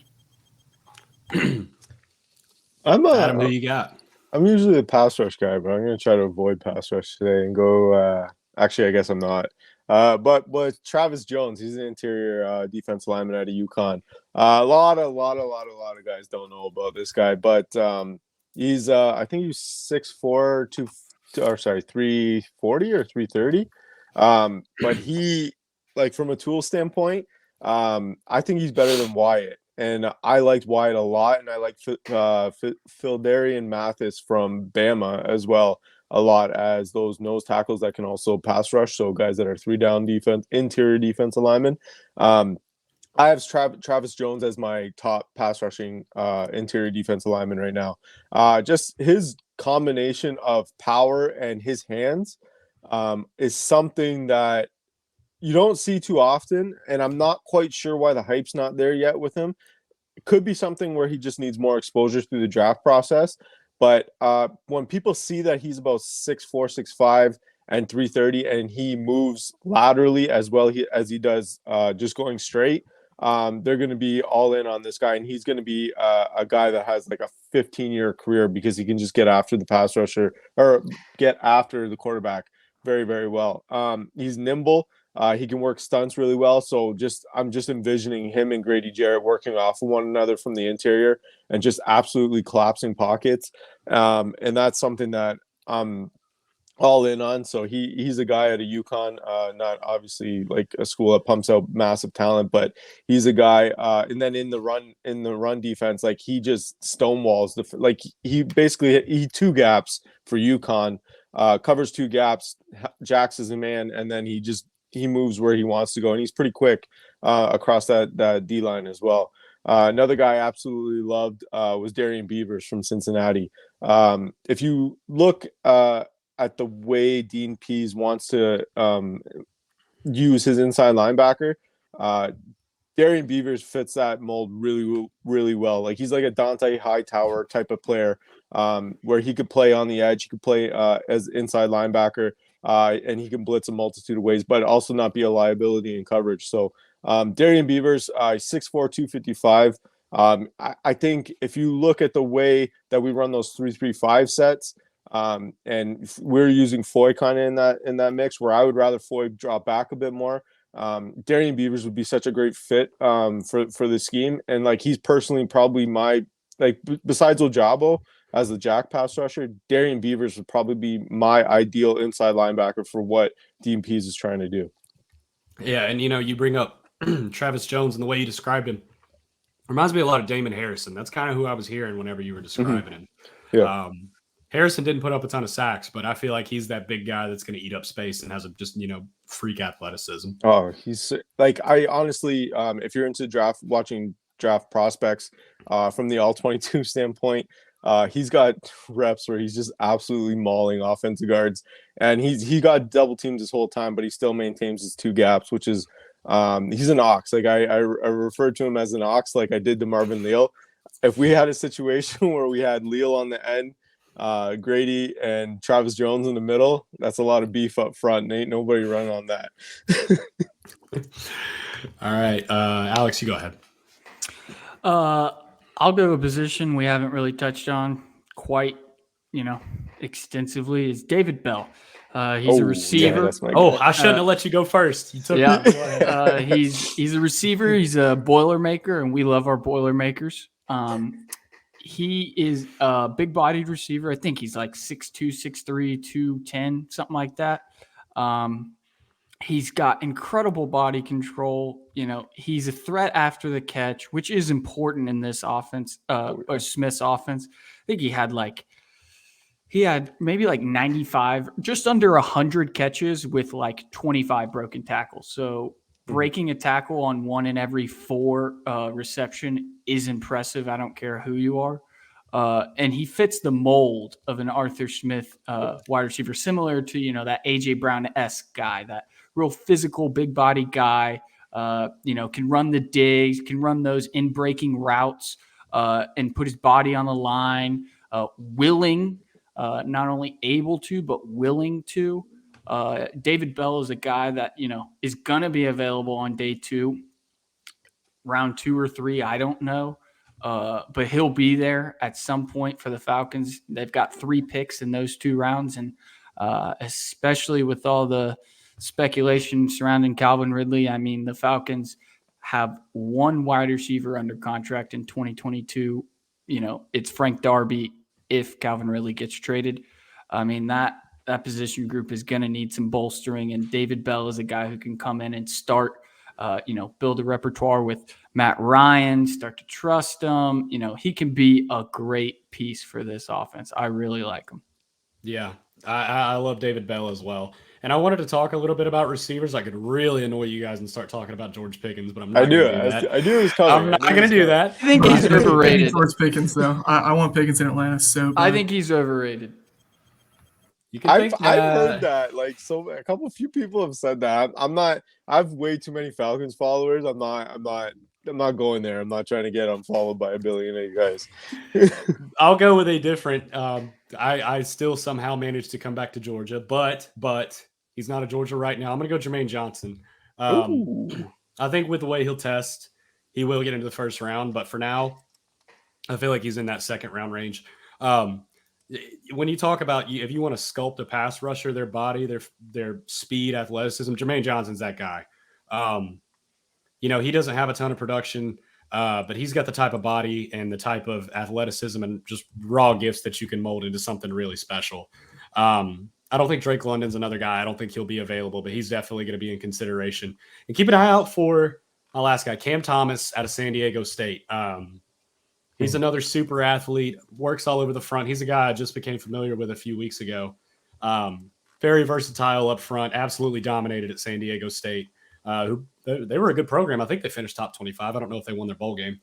Adam, who you got? I'm usually a pass rush guy, but I'm going to try to avoid pass rush today and go actually, I guess I'm not. But Travis Jones, he's an interior defense lineman out of UConn. A lot of guys don't know about this guy, but he's I think he's 6'4", 340 or 330. But he, like, from a tool standpoint, I think he's better than Wyatt. And I liked Wyatt a lot, and I like Phildarian Mathis from Bama as well a lot as those nose tackles that can also pass rush, so guys that are 3-down defense, interior defensive linemen. I have Travis Jones as my top pass rushing interior defensive lineman right now. Just his combination of power and his hands is something that you don't see too often, and I'm not quite sure why the hype's not there yet with him. It could be something where he just needs more exposure through the draft process. But when people see that he's about 6'4", 6'5", and 330, and he moves laterally as well as he does just going straight. They're going to be all in on this guy, and he's going to be a guy that has like a 15-year career because he can just get after the pass rusher or get after the quarterback very, very well. He's nimble. He can work stunts really well. So I'm just envisioning him and Grady Jarrett working off of one another from the interior and just absolutely collapsing pockets. And that's something that I'm all in on. So he's a guy at a UConn, not obviously like a school that pumps out massive talent, but he's a guy. And then in the run defense, like he just stonewalls he two gaps for UConn, covers two gaps, jacks as a man, and then he moves where he wants to go, and he's pretty quick across that D line as well. Another guy I absolutely loved was Darion Beavers from Cincinnati. If you look at the way Dean Pease wants to use his inside linebacker, Darion Beavers fits that mold really, really well. Like he's like a Dante Hightower type of player, where he could play on the edge, he could play as inside linebacker, and he can blitz a multitude of ways, but also not be a liability in coverage. So Darion Beavers, 6'4", 255. I think if you look at the way that we run those 3-3-5 sets, and we're using Foy kind of in that mix, where I would rather Foy drop back a bit more. Darion Beavers would be such a great fit for the scheme, and like he's personally probably my besides Ojaba as the jack pass rusher, Darion Beavers would probably be my ideal inside linebacker for what Dean Pease is trying to do. Yeah, and you bring up Travis Jones and the way you described him reminds me a lot of Damon Harrison. That's kind of who I was hearing whenever you were describing him. Yeah. Harrison didn't put up a ton of sacks, but I feel like he's that big guy that's going to eat up space and has freak athleticism. Oh, he's like, I honestly, if you're into watching draft prospects from the all-22 standpoint, he's got reps where he's just absolutely mauling offensive guards, and he got double teams this whole time, but he still maintains his two gaps, which is he's an ox. Like I refer to him as an ox, like I did to Marvin Leal. If we had a situation where we had Leal on the end, Grady and Travis Jones in the middle, that's a lot of beef up front, and ain't nobody running on that. All right, Alex, you go ahead. I'll go to a position we haven't really touched on quite, extensively, is David Bell. He's a receiver. Yeah, I shouldn't have let you go first. You took he's a receiver. He's a Boilermaker, and we love our Boilermakers. He is a big-bodied receiver. I think he's like 6'2", 6'3", 210, something like that. He's got incredible body control. He's a threat after the catch, which is important in this offense, or Smith's offense. I think he had maybe like 95, just under 100 catches with like 25 broken tackles. So breaking a tackle on 1 in every 4 reception is impressive. I don't care who you are. And he fits the mold of an Arthur Smith wide receiver, similar to, that A.J. Brown-esque guy, that real physical, big body guy, can run the digs, can run those in-breaking routes and put his body on the line, willing, not only able to, but willing to. David Bell is a guy that, is going to be available on day 2, round 2 or 3. I don't know. But he'll be there at some point for the Falcons. They've got 3 picks in those 2 rounds. And especially with all the speculation surrounding Calvin Ridley, I mean, the Falcons have 1 wide receiver under contract in 2022. It's Frank Darby if Calvin Ridley gets traded. I mean, that position group is going to need some bolstering, and David Bell is a guy who can come in and start, build a repertoire with Matt Ryan, start to trust him. He can be a great piece for this offense. I really like him. Yeah, I love David Bell as well. And I wanted to talk a little bit about receivers. I could really annoy you guys and start talking about George Pickens, but I'm not going to do that. I knew it was coming. I'm not going to do that. I think he's overrated. George Pickens, though. I want Pickens in Atlanta so bad. I think he's overrated. I've heard that. Like, few people have said that. I'm not. I have way too many Falcons followers. I'm not not going there. I'm not trying to get unfollowed by a billion of you guys. I'll go with a different. I still somehow managed to come back to Georgia, but he's not at Georgia right now. I'm going to go Jermaine Johnson. I think with the way he'll test, he will get into the first round. But for now, I feel like he's in that second round range. When you talk about if you want to sculpt a pass rusher, their body, their speed, athleticism, Jermaine Johnson's that guy. He doesn't have a ton of production, but he's got the type of body and the type of athleticism and just raw gifts that you can mold into something really special. I don't think Drake London's another guy. I don't think he'll be available, but he's definitely going to be in consideration. And keep an eye out for my last guy, Cam Thomas out of San Diego State. He's another super athlete, works all over the front. He's a guy I just became familiar with a few weeks ago. Very versatile up front, absolutely dominated at San Diego State. They were a good program. I think they finished top 25. I don't know if they won their bowl game.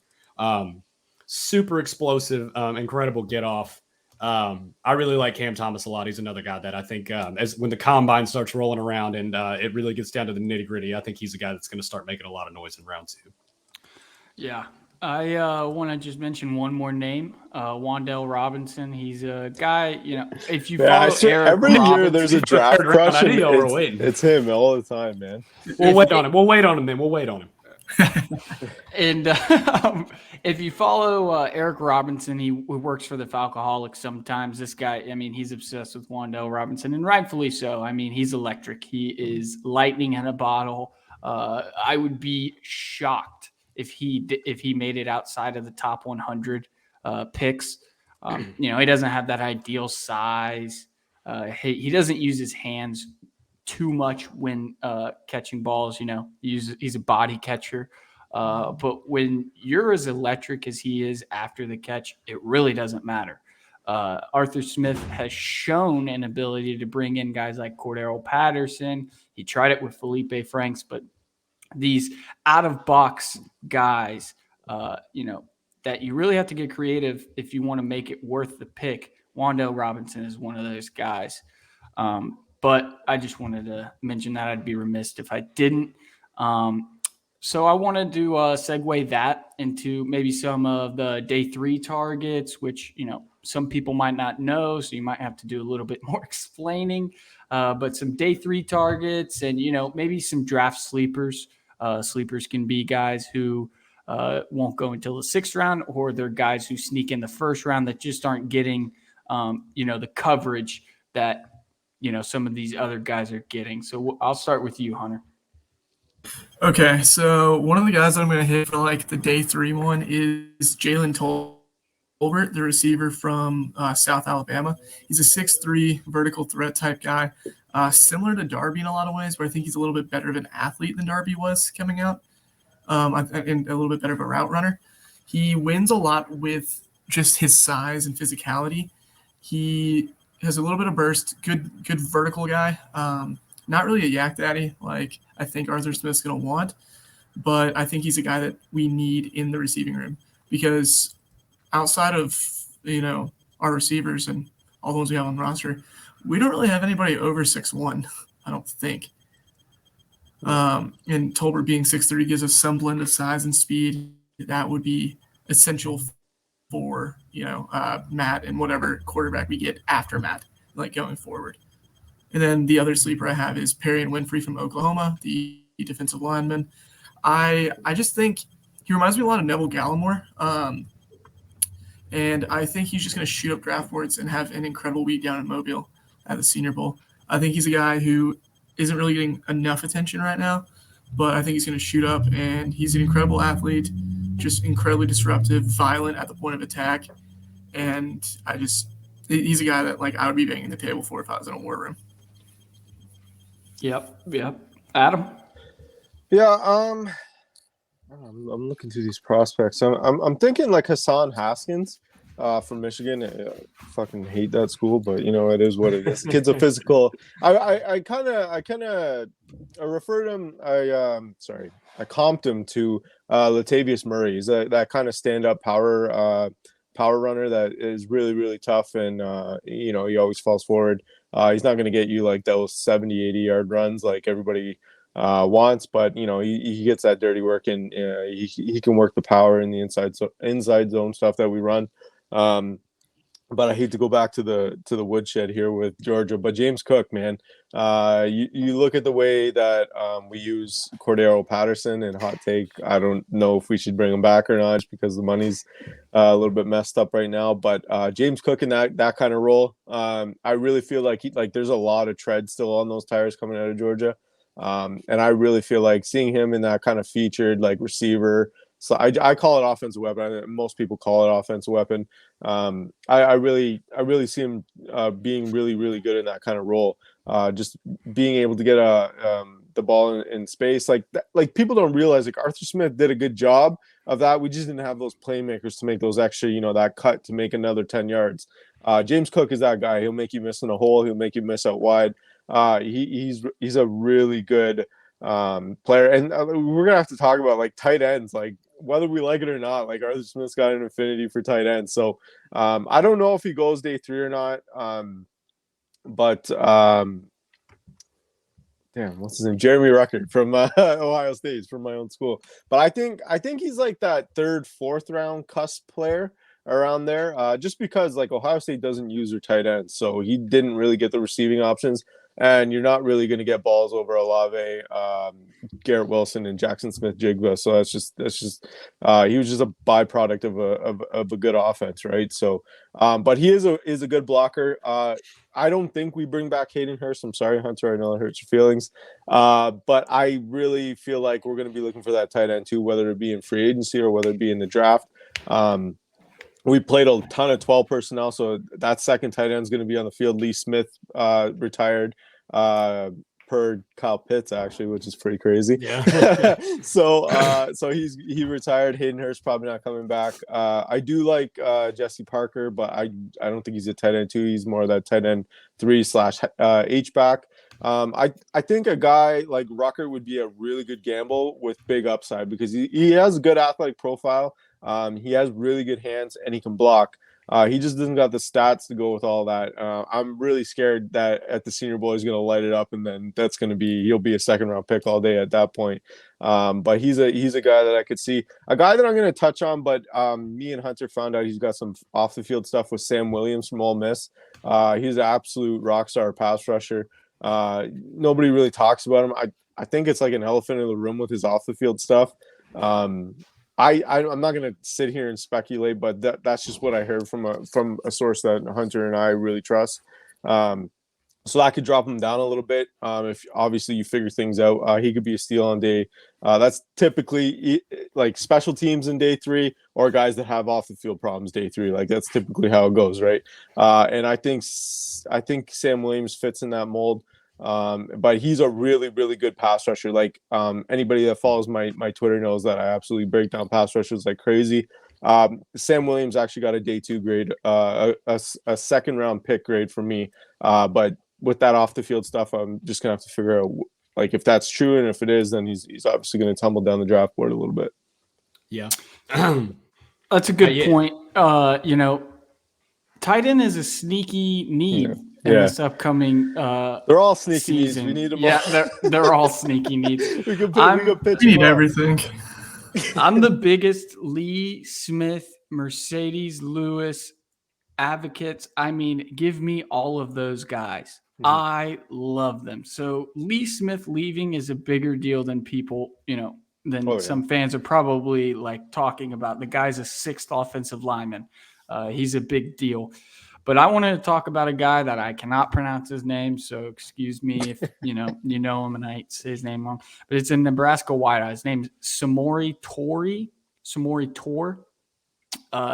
Super explosive, incredible get off. I really like Cam Thomas a lot. He's another guy that I think as when the combine starts rolling around and it really gets down to the nitty gritty, I think he's a guy that's going to start making a lot of noise in round 2. Yeah. I want to just mention one more name, Wandel Robinson. He's a guy, if you follow Eric every Robinson, year there's a draft crush. I knew y'all were waiting. It's him all the time, man. We'll wait on him. We'll wait on him then. We'll wait on him. And if you follow Eric Robinson, he works for the Falcoholics sometimes. This guy, he's obsessed with Wandel Robinson, and rightfully so. He's electric. He is lightning in a bottle. I would be shocked if he made it outside of the top 100 picks. He doesn't have that ideal size. He doesn't use his hands too much when catching balls. He's a body catcher. But when you're as electric as he is after the catch, it really doesn't matter. Arthur Smith has shown an ability to bring in guys like Cordero Patterson. He tried it with Felipe Franks, but these out-of-box guys, that you really have to get creative if you want to make it worth the pick. Wandel Robinson is one of those guys. But I just wanted to mention that. I'd be remiss if I didn't. So I wanted to segue that into maybe some of the day 3 targets, which, some people might not know, so you might have to do a little bit more explaining. But some day 3 targets and, maybe some draft sleepers. Sleepers can be guys who won't go until the 6th round, or they're guys who sneak in the 1st round that just aren't getting, the coverage that, some of these other guys are getting. So I'll start with you, Hunter. Okay, so one of the guys that I'm going to hit for the day 3 one is Jalen Tolbert, the receiver from South Alabama. He's a 6'3" vertical threat type guy, similar to Darby in a lot of ways, but I think he's a little bit better of an athlete than Darby was coming out, and a little bit better of a route runner. He wins a lot with just his size and physicality. He has a little bit of burst, good vertical guy. Not really a yak daddy like I think Arthur Smith's going to want, but I think he's a guy that we need in the receiving room because outside of, our receivers and all the ones we have on the roster, we don't really have anybody over 6'1", I don't think. And Tolbert being 6'3" gives us some blend of size and speed. That would be essential for, Matt and whatever quarterback we get after Matt, going forward. And then the other sleeper I have is Perrion Winfrey from Oklahoma, the defensive lineman. I just think he reminds me a lot of Neville Gallimore. And I think he's just going to shoot up draft boards and have an incredible week down in Mobile at the Senior Bowl. I think he's a guy who isn't really getting enough attention right now, but I think he's going to shoot up, and he's an incredible athlete, just incredibly disruptive, violent at the point of attack. And he's a guy that I would be banging the table for if I was in a war room. Yep. Adam? Yeah, I'm looking through these prospects. I'm thinking Hassan Haskins from Michigan. I fucking hate that school, but it is what it is. The kid's a physical. I kind of referred him. I comped him to Latavius Murray. He's that kind of stand-up power runner that is really, really tough, and he always falls forward. He's not going to get you those 70, 80-yard runs like everybody wants, but he gets that dirty work, and he can work the power in the inside zone stuff that we run. But I hate to go back to the woodshed here with Georgia. But James Cook, man, you look at the way that we use Cordero Patterson, and hot take, I don't know if we should bring him back or not, just because the money's a little bit messed up right now. But James Cook in that kind of role, I really feel like there's a lot of tread still on those tires coming out of Georgia, and I really feel like seeing him in that kind of featured receiver. So I call it offensive weapon. Most people call it offensive weapon. I really see him being really, really good in that kind of role. Just being able to get the ball in space. Like people don't realize Arthur Smith did a good job of that. We just didn't have those playmakers to make those extra, that cut to make another 10 yards. James Cook is that guy. He'll make you miss in a hole. He'll make you miss out wide. He's a really good player. And we're going to have to talk about tight ends, whether we like it or not. Arthur Smith's got an affinity for tight ends. So I don't know if he goes day 3 or not. But damn, what's his name? Jeremy Ruckert from Ohio State, from my own school. But I think he's that 3rd, 4th round cusp player around there, just because Ohio State doesn't use their tight ends, so he didn't really get the receiving options, and you're not really going to get balls over Olave, Garrett Wilson, and Jackson Smith-Jigba. So that's just he was just a byproduct of a good offense, right? So, but he is a good blocker. I don't think we bring back Hayden Hurst. I'm sorry, Hunter. I know that hurts your feelings. But I really feel like we're going to be looking for that tight end too, whether it be in free agency or whether it be in the draft. We played a ton of 12 personnel, so that second tight end is going to be on the field. Lee Smith retired per Kyle Pitts, actually, which is pretty crazy. Yeah. So he retired. Hayden Hurst probably not coming back. I do like Jesse Parker, but I don't think he's a tight end 2. He's more of that tight end 3/ H-back. I think a guy like Rucker would be a really good gamble with big upside, because he has a good athletic profile. He has really good hands, and he can block. He just doesn't got the stats to go with all that. I'm really scared that at the Senior Bowl he's going to light it up, and then he'll be a 2nd round pick all day at that point. But he's a guy that I could see. A guy that I'm going to touch on, but me and Hunter found out he's got some off the field stuff with Sam Williams from Ole Miss. He's an absolute rock star pass rusher. Nobody really talks about him. I think it's like an elephant in the room with his off the field stuff. I'm not going to sit here and speculate, but that's just what I heard from a source that Hunter and I really trust. So that could drop him down a little bit. If obviously you figure things out, he could be a steal on day. That's typically special teams in day 3, or guys that have off the field problems day 3. That's typically how it goes, right? And I think Sam Williams fits in that mold. But he's a really, really good pass rusher. Anybody that follows my Twitter knows that I absolutely break down pass rushers like crazy. Sam Williams actually got a day 2 grade, a 2nd round pick grade for me. But with that off the field stuff, I'm just gonna have to figure out if that's true, and if it is, then he's obviously gonna tumble down the draft board a little bit. Yeah. That's a good point. Tight end is a sneaky need in this upcoming they're all sneaky season. Needs. We need them all. Yeah, they're all sneaky needs. we need everything. I'm the biggest Lee Smith, Mercedes Lewis advocates. I mean, give me all of those guys. Mm-hmm. I love them. So Lee Smith leaving is a bigger deal than people, some fans are probably talking about. The guy's a 6th offensive lineman. He's a big deal. But I wanted to talk about a guy that I cannot pronounce his name, so excuse me if you know him and I say his name wrong. But it's a Nebraska wideout. His name's Samori Tor.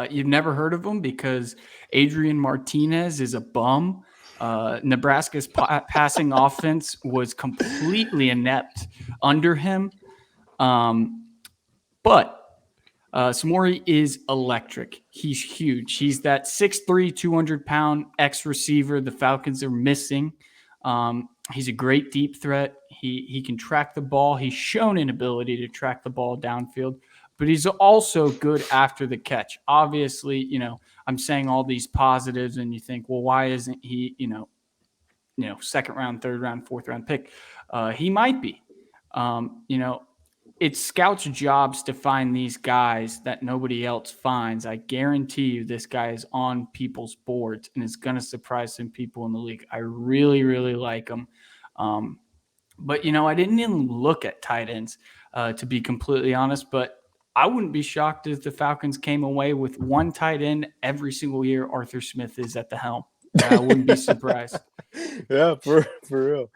You've never heard of him because Adrian Martinez is a bum. Nebraska's passing offense was completely inept under him. But Samori is electric. He's huge. He's that 6'3", 200-pound ex-receiver the Falcons are missing. He's a great deep threat. He can track the ball. He's shown an ability to track the ball downfield, but he's also good after the catch. Obviously, I'm saying all these positives, and you think, well, why isn't he, 2nd round, 3rd round, 4th round pick? He might be. You know, it's scouts' jobs to find these guys that nobody else finds. I guarantee you this guy is on people's boards and is going to surprise some people in the league. I really, really like him. But, you know, I didn't even look at tight ends, to be completely honest. But I wouldn't be shocked if the Falcons came away with one tight end every single year Arthur Smith is at the helm. I wouldn't be surprised. Yeah, for real.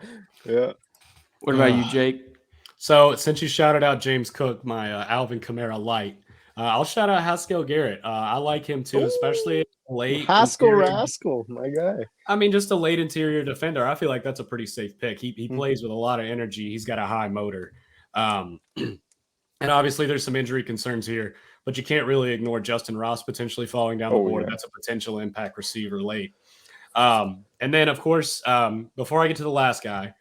Yeah. What about you, Jake? So since you shouted out James Cook, my Alvin Kamara light, I'll shout out Haskell Garrett. I like him too, especially late. Haskell Rascal, my guy. I mean, just a late interior defender. I feel like that's a pretty safe pick. He plays with a lot of energy. He's got a high motor. And obviously there's some injury concerns here, but you can't really ignore Justin Ross potentially falling down the board. Yeah. That's a potential impact receiver late. And then, of course, before I get to the last guy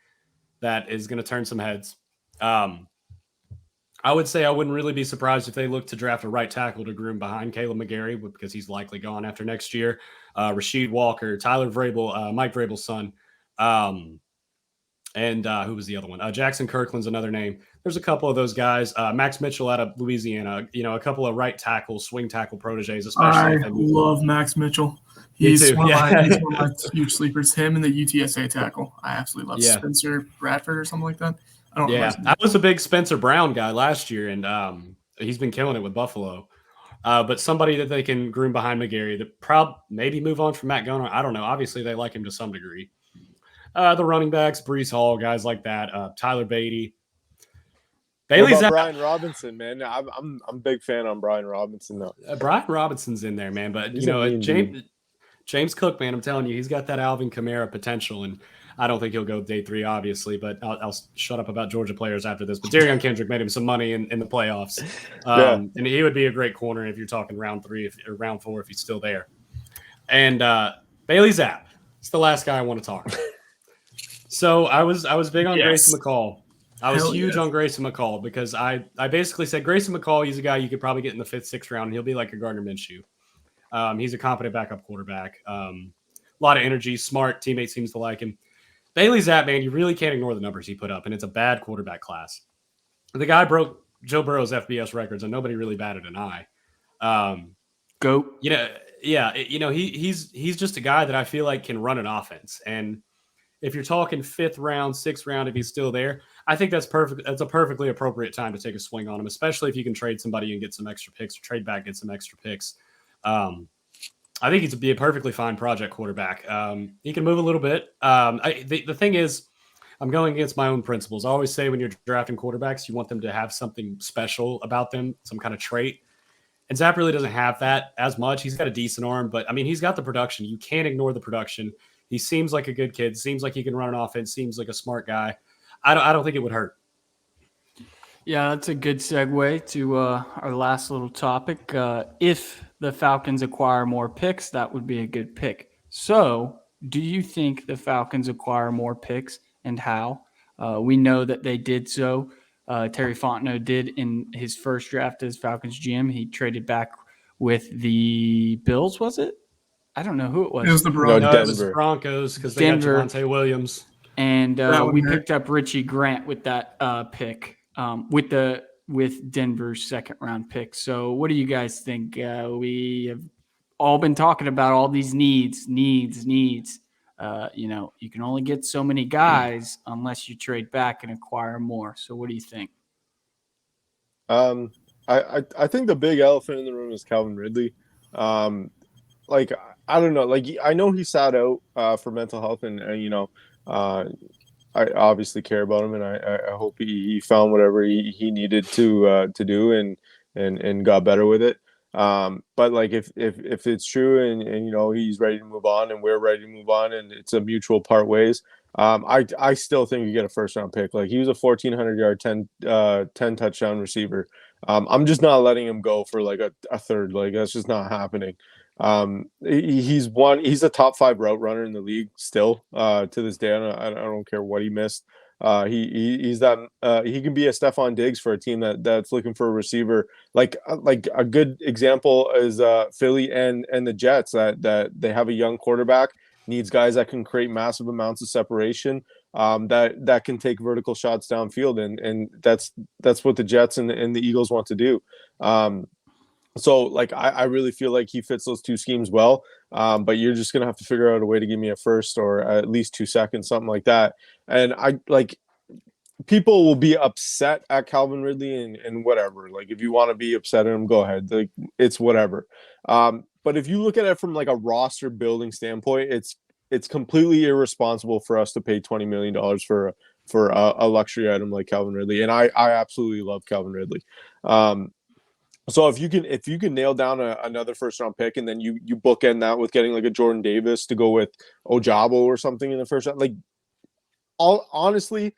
that is going to turn some heads, I would say I wouldn't really be surprised if they look to draft a right tackle to groom behind Caleb McGarry because he's likely gone after next year. Rasheed Walker, Tyler Vrabel, Mike Vrabel's son, and who was the other one? Jackson Kirkland's another name. There's a couple of those guys. Max Mitchell out of Louisiana. You know, a couple of right tackles, swing tackle proteges. Especially I love Max Mitchell. He's one of my huge sleepers. Him and the UTSA tackle. I absolutely love Spencer Bradford or something like that. I was a big Spencer Brown guy last year, and he's been killing it with Buffalo. But somebody that they can groom behind McGarry, that maybe move on from Matt Gunner. I don't know. Obviously, they like him to some degree. The running backs, Breece Hall, guys like that. Tyler Beatty. Brian Robinson, man. I'm a big fan on Brian Robinson though. Brian Robinson's in there, man. But James Cook, man, I'm telling you, he's got that Alvin Kamara potential, and I don't think he'll go day 3, obviously, but I'll shut up about Georgia players after this. But Darion Kendrick made him some money in the playoffs. And he would be a great corner if you're talking round 3 or round 4 if he's still there. And Bailey Zapp. It's the last guy I want to talk about. So I was big on Grayson McCall. I was huge on Grayson McCall because I basically said Grayson McCall, he's a guy you could probably get in the 5th, 6th round, and he'll be like a Gardner Minshew. He's a competent backup quarterback. A lot of energy, smart, teammate seems to like him. Bailey Zapp, man, you really can't ignore the numbers he put up, and it's a bad quarterback class. The guy broke Joe Burrow's FBS records, and nobody really batted an eye. Goat. He's just a guy that I feel like can run an offense. And if you're talking 5th round, 6th round, if he's still there, I think that's perfect. That's a perfectly appropriate time to take a swing on him, especially if you can trade somebody and get some extra picks or trade back, get some extra picks. I think he'd be a perfectly fine project quarterback. He can move a little bit. The thing is, I'm going against my own principles. I always say when you're drafting quarterbacks, you want them to have something special about them, some kind of trait. And Zapp really doesn't have that as much. He's got a decent arm, but, I mean, he's got the production. You can't ignore the production. He seems like a good kid, seems like he can run an offense, seems like a smart guy. I don't think it would hurt. Yeah, that's a good segue to our last little topic. If the Falcons acquire more picks, that would be a good pick. So, do you think the Falcons acquire more picks and how? We know that they did so. Terry Fontenot did in his first draft as Falcons GM. He traded back with the Bills, was it? I don't know who it was. It was the Broncos. No, it was the Broncos because they got Javonte Williams. And we picked up Richie Grant with that pick, with Denver's 2nd round pick. So what do you guys think? We have all been talking about all these needs. You can only get so many guys unless you trade back and acquire more. So what do you think? I think the big elephant in the room is Calvin Ridley. I don't know. I know he sat out for mental health, and I obviously care about him, and I hope he found whatever he needed to do and got better with it. But if it's true and he's ready to move on and we're ready to move on and it's a mutual part ways, I still think you get a 1st round pick. He was a 1,400 yard 10 touchdown receiver. I'm just not letting him go for a 3rd. That's just not happening. He's a top 5 route runner in the league still to this day. I don't care what he missed. He can be a Stephon Diggs for a team that's looking for a receiver. Like a good example is Philly and the Jets that they have a young quarterback, needs guys that can create massive amounts of separation. that can take vertical shots downfield, and that's what the Jets and the Eagles want to do. So like I really feel like he fits those two schemes well. But you're just gonna have to figure out a way to give me a first or at least 2 seconds, something like that. And I like people will be upset at Calvin Ridley and whatever. Like if you want to be upset at him, go ahead. Like it's whatever. But if you look at it from like a roster building standpoint, it's completely irresponsible for us to pay $20 million for a luxury item like Calvin Ridley. And I absolutely love Calvin Ridley. So if you can nail down another first round pick and then you bookend that with getting like a Jordan Davis to go with Ojaba or something in the first round, like honestly,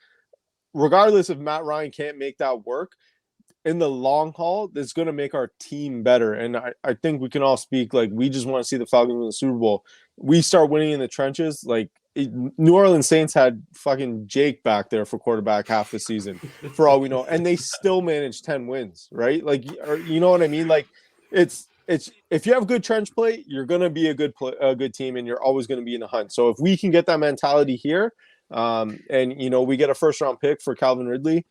regardless if Matt Ryan can't make that work, in the long haul, that's going to make our team better. And I think we can all speak like we just want to see the Falcons win the Super Bowl. We start winning in the trenches. Like New Orleans Saints had fucking Jake back there for quarterback half the season, for all we know, and they still managed 10 wins, right? Like, you know what I mean? Like, it's if you have good trench play, you're going to be a good team, and you're always going to be in the hunt. So if we can get that mentality here, and we get a first round pick for Calvin Ridley,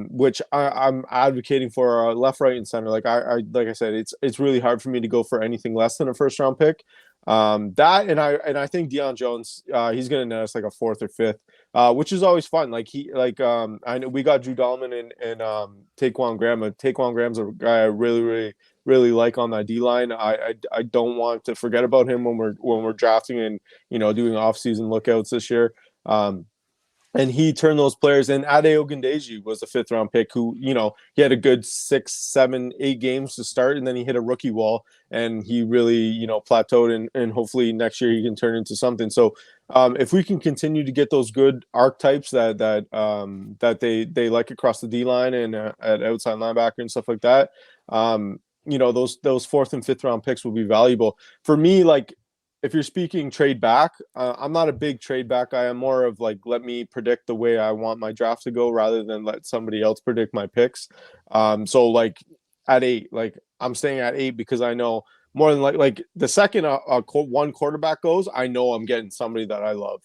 which I'm advocating for left, right, and center. Like like I said, it's really hard for me to go for anything less than a first round pick. That and I think Deion Jones, he's gonna net us like a 4th or 5th, which is always fun. Like I know we got Drew Dahlman and Taquan Graham. Taquan Graham's a guy I really like on that D line. I don't want to forget about him when we're drafting and doing off season lookouts this year. And he turned those players. And Ade Ogundeji was a 5th round pick who, he had a good 6, 7, 8 games to start, and then he hit a rookie wall, and he really, plateaued. And hopefully next year he can turn into something. So if we can continue to get those good archetypes that they like across the D line and at outside linebacker and stuff like that, those 4th and 5th round picks will be valuable for me. Like, if you're speaking trade back, I'm not a big trade back guy. I'm more of like, let me predict the way I want my draft to go rather than let somebody else predict my picks. So like at 8, like I'm staying at 8 because I know more than like the second one quarterback goes, I know I'm getting somebody that I love.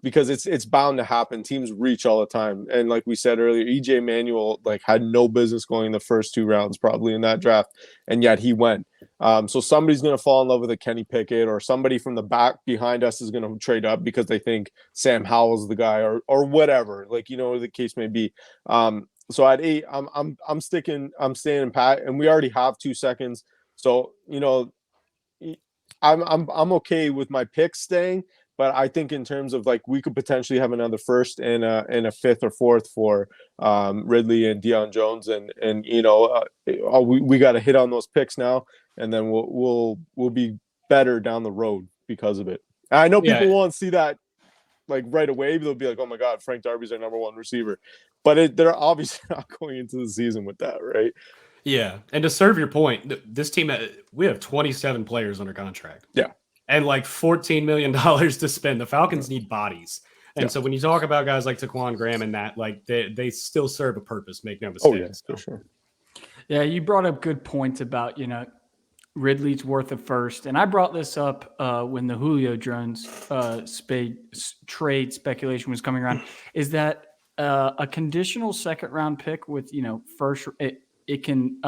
Because it's bound to happen. Teams reach all the time. And like we said earlier, EJ Manuel like had no business going the first 2 rounds probably in that draft, and yet he went. So somebody's going to fall in love with a Kenny Pickett, or somebody from the back behind us is going to trade up because they think Sam Howell's the guy, or whatever, like, the case may be. So at 8, I'm staying pat, and we already have 2 seconds. So, I'm okay with my picks staying, but I think in terms of like we could potentially have another first and a 5th or 4th for Ridley and Deion Jones, and we got to hit on those picks now, and then we'll be better down the road because of it. And I know people won't see that like right away. They'll be like, "Oh my God, Frank Darby's our number 1 receiver," but they're obviously not going into the season with that, right? Yeah, and to serve your point, this team, we have 27 players under contract. Yeah. And like $14 million to spend. The Falcons need bodies. And so when you talk about guys like Taquan Graham and that, like they still serve a purpose, make no mistake. Oh, yeah, for sure. Yeah, you brought up good points about, Ridley's worth a first. And I brought this up when the Julio Jones trade speculation was coming around, is that a conditional 2nd round pick with, first, it can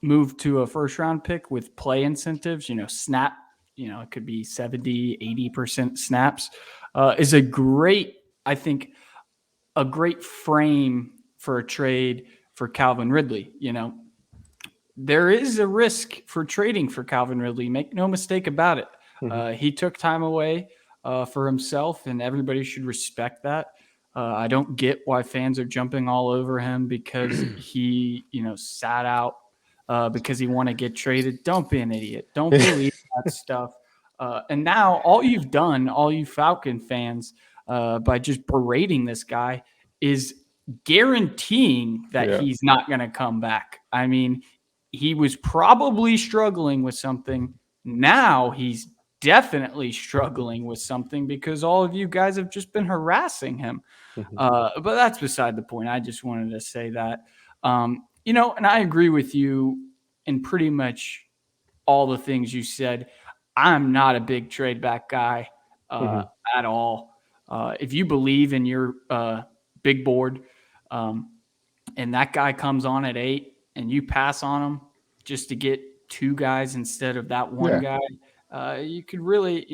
move to a 1st round pick with play incentives, snap. It could be 70, 80% snaps, is a great frame for a trade for Calvin Ridley. There is a risk for trading for Calvin Ridley. Make no mistake about it. Mm-hmm. He took time away for himself, and everybody should respect that. I don't get why fans are jumping all over him because he, sat out because he want to get traded. Don't be an idiot. Don't believe that stuff. And now all you Falcon fans, by just berating this guy, is guaranteeing that he's not going to come back. I mean, he was probably struggling with something. Now he's definitely struggling with something because all of you guys have just been harassing him. Mm-hmm. But that's beside the point. I just wanted to say that, and I agree with you in pretty much all the things you said. I'm not a big trade back guy at all. If you believe in your big board, and that guy comes on at 8 and you pass on him just to get 2 guys instead of that one guy, you could really,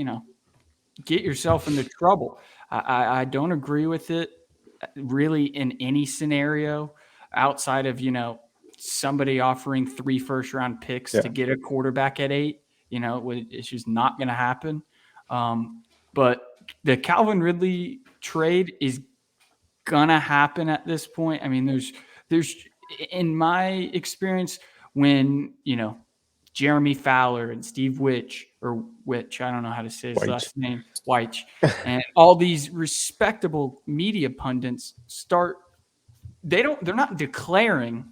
get yourself into trouble. I don't agree with it really in any scenario outside of, somebody offering 3 first-round picks to get a quarterback at 8. It's just not going to happen. But the Calvin Ridley trade is gonna happen at this point. I mean, there's in my experience when Jeremy Fowler and Steve Witch, I don't know how to say his last name, Weich, and all these respectable media pundits they're not declaring,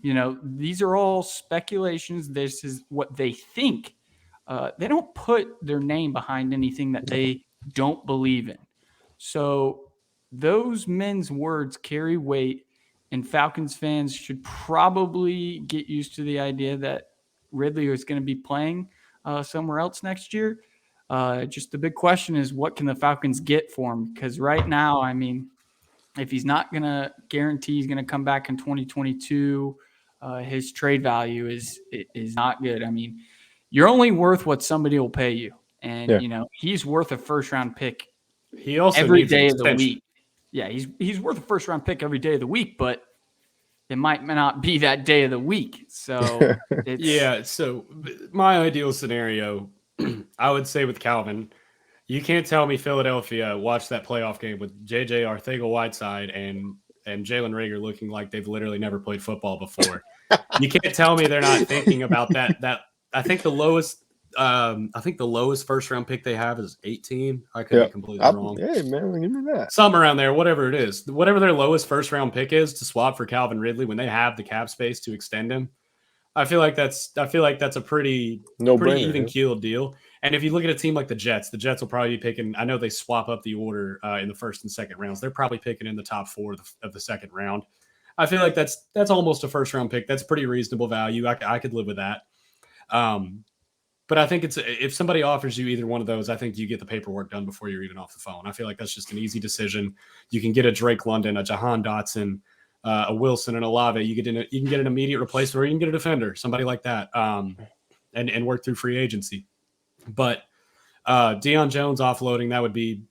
these are all speculations. This is what they think. They don't put their name behind anything that they don't believe in. So those men's words carry weight, and Falcons fans should probably get used to the idea that Ridley is going to be playing somewhere else next year. Just the big question is, what can the Falcons get for him? Because right now, I mean, if he's not going to guarantee he's going to come back in 2022, his trade value is not good. I mean, you're only worth what somebody will pay you. And, he's worth a first-round pick he also every needs day of the week. Yeah, he's worth a first-round pick every day of the week, but it might not be that day of the week. So so my ideal scenario, I would say with Calvin, you can't tell me Philadelphia watched that playoff game with J.J. Arcega-Whiteside and Jalen Reagor looking like they've literally never played football before. You can't tell me they're not thinking about that. I think the lowest first round pick they have is 18. I could be completely wrong. Hey man, give me that. Something around there, whatever it is. Whatever their lowest first round pick is to swap for Calvin Ridley when they have the cap space to extend him. I feel like that's a pretty even keeled deal. And if you look at a team like the Jets will probably be picking. I know they swap up the order in the first and second rounds. They're probably picking in the top 4 of the second round. I feel like that's almost a first round pick. That's pretty reasonable value. I could live with that. But I think if somebody offers you either one of those, I think you get the paperwork done before you're even off the phone. I feel like that's just an easy decision. You can get a Drake London, a Jahan Dotson, a Wilson, and a Olave. You can get an immediate replacement, or you can get a defender, somebody like that, and work through free agency. But Deion Jones offloading, that would be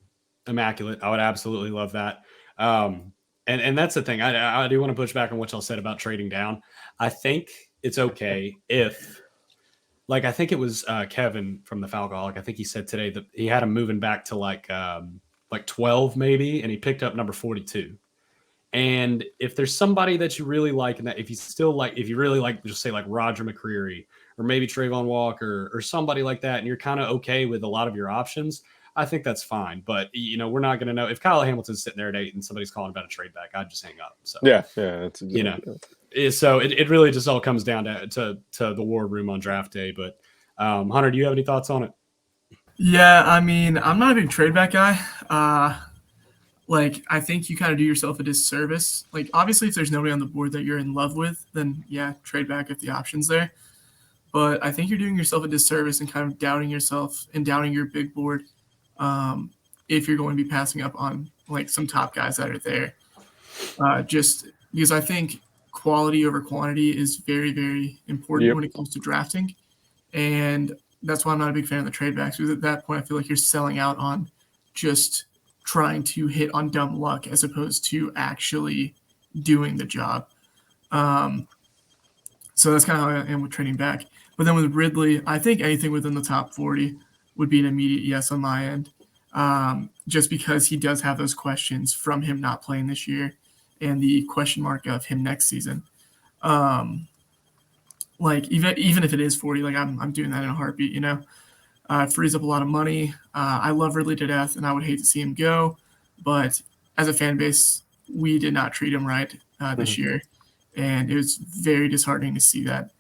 immaculate. I would absolutely love that. And that's the thing. I do want to push back on what y'all said about trading down. I think it's okay if, like, I think it was Kevin from the Falcoholic. I think he said today that he had him moving back to like 12 maybe, and he picked up number 42. And if there's somebody that you really like, and that if you really like, just say like Roger McCreary or maybe Trayvon Walker or somebody like that, and you're kind of okay with a lot of your options, I think that's fine. But, we're not going to know. If Kyle Hamilton's sitting there at 8 and somebody's calling about a trade back, I'd just hang up. So that's so it really just all comes down to the war room on draft day. But Hunter, do you have any thoughts on it? Yeah, I mean, I'm not a big trade back guy. I think you kind of do yourself a disservice. Like, obviously, if there's nobody on the board that you're in love with, then yeah, trade back if the option's there. But I think you're doing yourself a disservice and kind of doubting yourself and doubting your big board if you're going to be passing up on like some top guys that are there. Just because I think quality over quantity is very, very important when it comes to drafting. And that's why I'm not a big fan of the trade backs, because at that point I feel like you're selling out on just trying to hit on dumb luck as opposed to actually doing the job. So that's kind of how I am with trading back. But then with Ridley, I think anything within the top 40 would be an immediate yes on my end, just because he does have those questions from him not playing this year and the question mark of him next season. Even if it is 40, like I'm doing that in a heartbeat, it frees up a lot of money. I love Ridley to death, and I would hate to see him go. But as a fan base, we did not treat him right this year, and it was very disheartening to see that.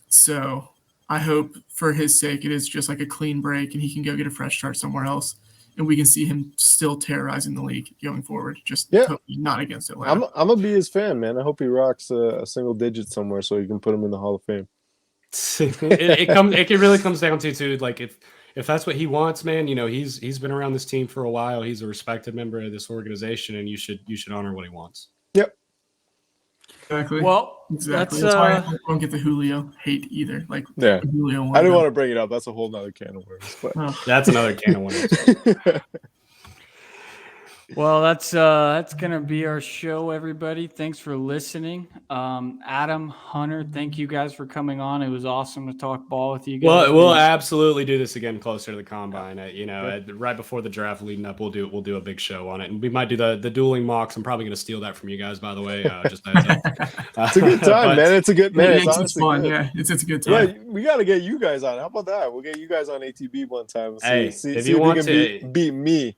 So I hope for his sake it is just like a clean break and he can go get a fresh start somewhere else, and we can see him still terrorizing the league going forward. Just not against Atlanta. I'm gonna be his fan, man. I hope he rocks a single digit somewhere so you can put him in the Hall of Fame. It really comes down to like if if that's what he wants, man, he's been around this team for a while. He's a respected member of this organization, and you should honor what he wants. Yep. Exactly. Well, exactly. That's why I don't get the Julio hate either. Like, Yeah. Julio I didn't want to bring it up. That's a whole nother can of worms. But that's another can of worms. Well, that's gonna be our show, everybody. Thanks for listening. Adam, Hunter, thank you guys for coming on. It was awesome to talk ball with you guys. Well, we'll absolutely do this again closer to the combine. Right before the draft leading up, we'll do a big show on it, and we might do the dueling mocks. I'm probably gonna steal that from you guys, by the way. Just it's a good time, man. It's a good man. It's fun. Good. Yeah, it's a good time. Yeah, we got to get you guys on. How about that? We'll get you guys on ATB one time. See if you want to beat me.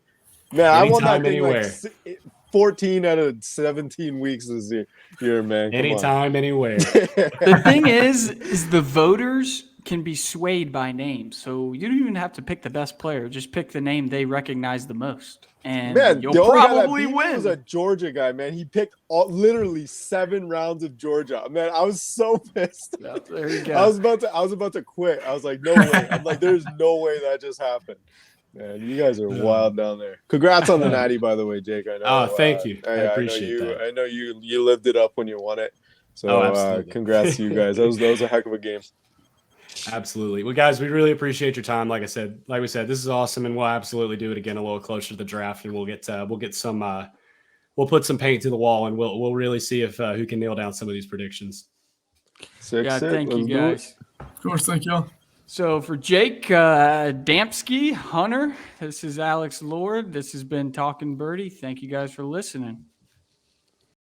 Man, I won that thing anywhere. Like 14 out of 17 weeks this year, man. Anytime, anywhere. The thing is the voters can be swayed by name. So you don't even have to pick the best player. Just pick the name they recognize the most. And man, you'll probably win. Was a Georgia guy, man. He picked literally 7 rounds of Georgia. Man, I was so pissed. Yeah, there you go. I was about to quit. I was like, no way. I'm like, there's no way that just happened. Man, you guys are wild down there. Congrats on the natty, by the way, Jake. I know. Thank you. I appreciate that. I know you lived it up when you won it. So congrats to you guys. That was a heck of a game. Absolutely. Well, guys, we really appreciate your time. Like we said, this is awesome, and we'll absolutely do it again a little closer to the draft, and we'll get some we'll put some paint to the wall, and we'll really see if who can nail down some of these predictions. Thank you guys. Of course, thank y'all. So for Jake Dampsky, Hunter, this is Alex Lord. This has been Talking Birdie. Thank you guys for listening.